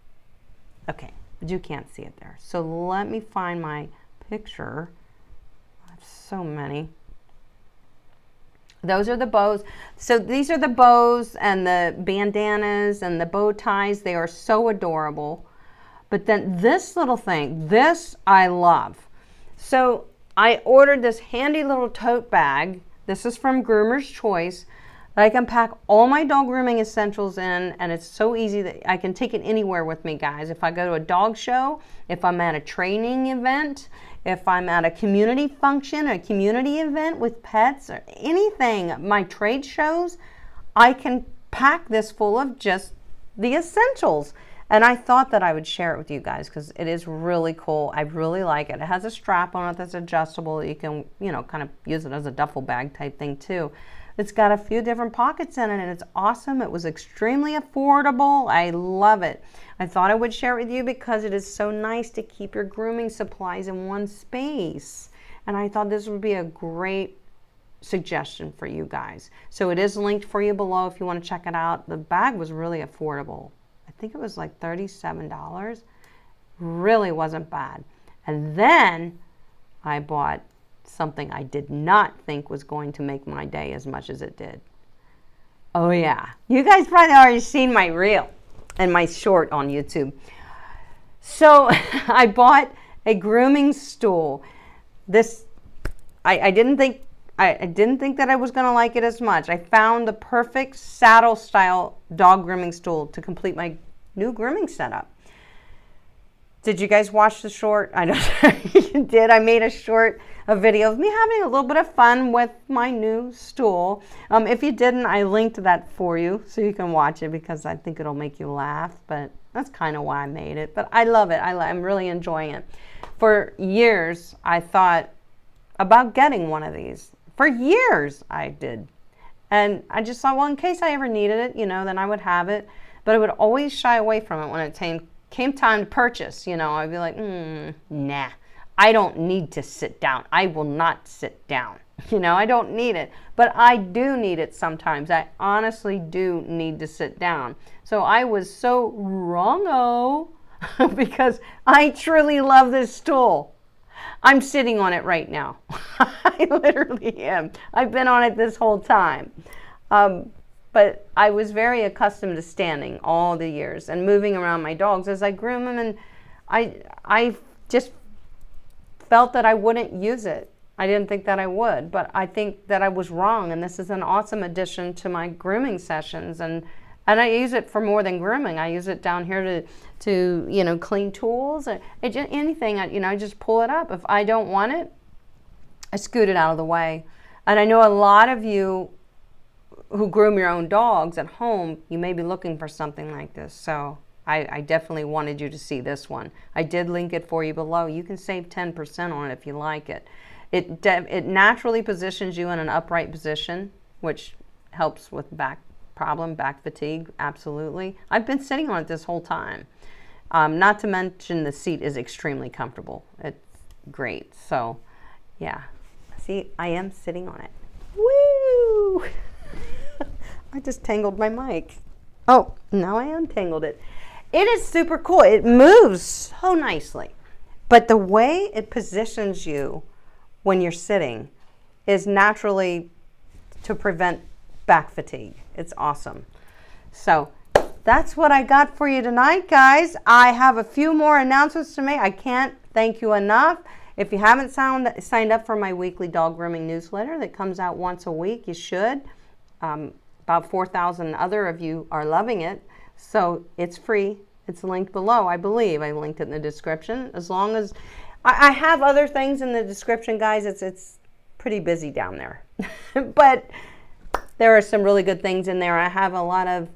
Okay, but you can't see it there. So let me find my picture. I have so many. Those are the bows. So these are the bows and the bandanas and the bow ties. They are so adorable. But then this little thing, this I love. So I ordered this handy little tote bag. This is from Groomer's Choice. That I can pack all my dog grooming essentials in, and it's so easy that I can take it anywhere with me, guys. If I go to a dog show, if I'm at a training event, if I'm at a community function, a community event with pets, or anything, my trade shows, I can pack this full of just the essentials. And I thought that I would share it with you guys because it is really cool. I really like it. It has a strap on it that's adjustable. You can, you know, kind of use it as a duffel bag type thing too. It's got a few different pockets in it, and it's awesome. It was extremely affordable. I love it. I thought I would share it with you because it is so nice to keep your grooming supplies in one space. And I thought this would be a great suggestion for you guys. So it is linked for you below if you want to check it out. The bag was really affordable. I think it was like $37. Really wasn't bad. And then I bought something I did not think was going to make my day as much as it did. Oh yeah, you guys probably already seen my reel and my short on YouTube. So I bought a grooming stool. This, I didn't think that I was gonna like it as much. I found the perfect saddle style dog grooming stool to complete my new grooming setup. Did you guys watch the short? I don't know you did. I made a video of me having a little bit of fun with my new stool. If you didn't, I linked that for you so you can watch it because I think it'll make you laugh, but that's kind of why I made it. But I love it. I'm really enjoying it. For years, I thought about getting one of these. For years, I did. And I just thought, well, in case I ever needed it, you know, then I would have it. But I would always shy away from it when it came time to purchase. You know, I'd be like, nah, I don't need to sit down. I will not sit down. You know, I don't need it. But I do need it sometimes. I honestly do need to sit down. So I was so wrong-o because I truly love this stool. I'm sitting on it right now. I literally am. I've been on it this whole time. But I was very accustomed to standing all the years and moving around my dogs as I groom them, and I just felt that I wouldn't use it. I didn't think that I would, but I think that I was wrong, and this is an awesome addition to my grooming sessions, and I use it for more than grooming. I use it down here to you know, clean tools, anything. You know, I just pull it up. If I don't want it, I scoot it out of the way. And I know a lot of you who groom your own dogs at home, you may be looking for something like this. So I definitely wanted you to see this one. I did link it for you below. You can save 10% on it if you like it. It naturally positions you in an upright position, which helps with back fatigue, absolutely. I've been sitting on it this whole time. Not to mention the seat is extremely comfortable. It's great. So yeah, see, I am sitting on it. Woo! I just tangled my mic. Oh, now I untangled it. It is super cool. It moves so nicely. But the way it positions you when you're sitting is naturally to prevent back fatigue. It's awesome. So that's what I got for you tonight, guys. I have a few more announcements to make. I can't thank you enough. If you haven't signed up for my weekly dog grooming newsletter that comes out once a week, you should. about 4,000 other of you are loving it. So it's free. It's linked below, I believe. I linked it in the description. As long as I have other things in the description, guys, it's pretty busy down there. But there are some really good things in there. I have a lot of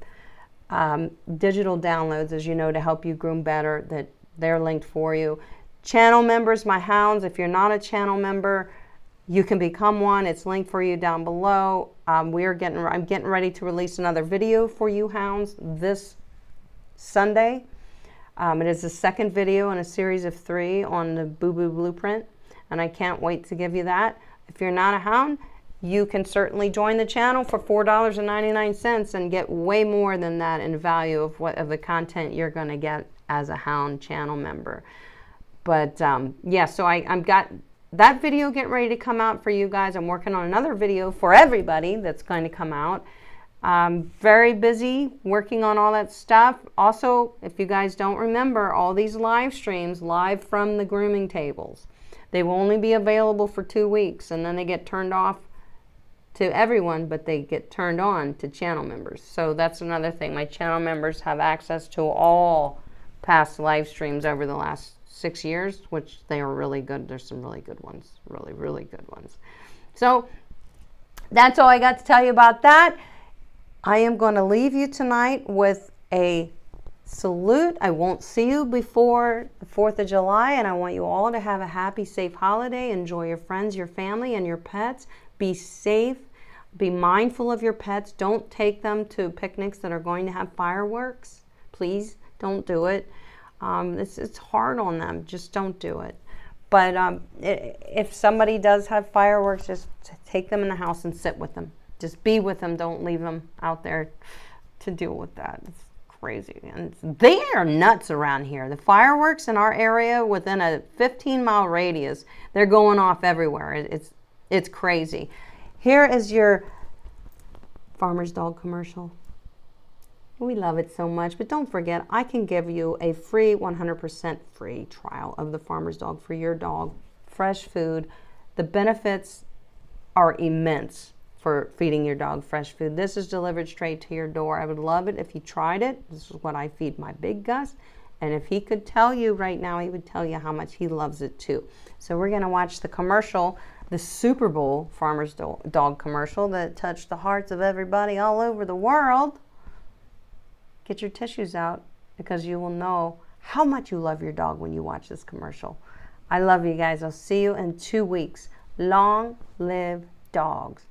digital downloads, as you know, to help you groom better, that they're linked for you. Channel members, my hounds, if you're not a channel member, you can become one. It's linked for you down below. I'm getting ready to release another video for you hounds this Sunday. It is the second video in a series of 3 on the Boo Boo Blueprint, and I can't wait to give you that. If you're not a hound, you can certainly join the channel for $4.99 and get way more than that in value of the content you're going to get as a hound channel member. But yeah, so I've got that video getting ready to come out for you guys. I'm working on another video for everybody that's going to come out. Very busy working on all that stuff. Also, if you guys don't remember, all these live streams live from the grooming tables. They will only be available for 2 weeks, and then they get turned off to everyone, but they get turned on to channel members. So that's another thing. My channel members have access to all past live streams over the last 6 years, which they are really good. There's some really good ones, really, really good ones. So that's all I got to tell you about that. I am going to leave you tonight with a salute. I won't see you before the 4th of July, and I want you all to have a happy, safe holiday. Enjoy your friends, your family, and your pets. Be safe. Be mindful of your pets. Don't take them to picnics that are going to have fireworks. Please don't do it. It's hard on them. Just don't do it. But if somebody does have fireworks, just take them in the house and sit with them. Just be with them. Don't leave them out there to deal with that. It's crazy. And they are nuts around here. The fireworks in our area within a 15-mile radius, they're going off everywhere. It's crazy. Here is your Farmer's Dog commercial. We love it so much, but don't forget, I can give you a free, 100% free trial of the Farmer's Dog for your dog. Fresh food. The benefits are immense for feeding your dog fresh food. This is delivered straight to your door. I would love it if you tried it. This is what I feed my big Gus. And if he could tell you right now, he would tell you how much he loves it too. So we're going to watch the commercial, the Super Bowl Farmer's Dog commercial that touched the hearts of everybody all over the world. Get your tissues out, because you will know how much you love your dog when you watch this commercial. I love you guys. I'll see you in 2 weeks. Long live dogs.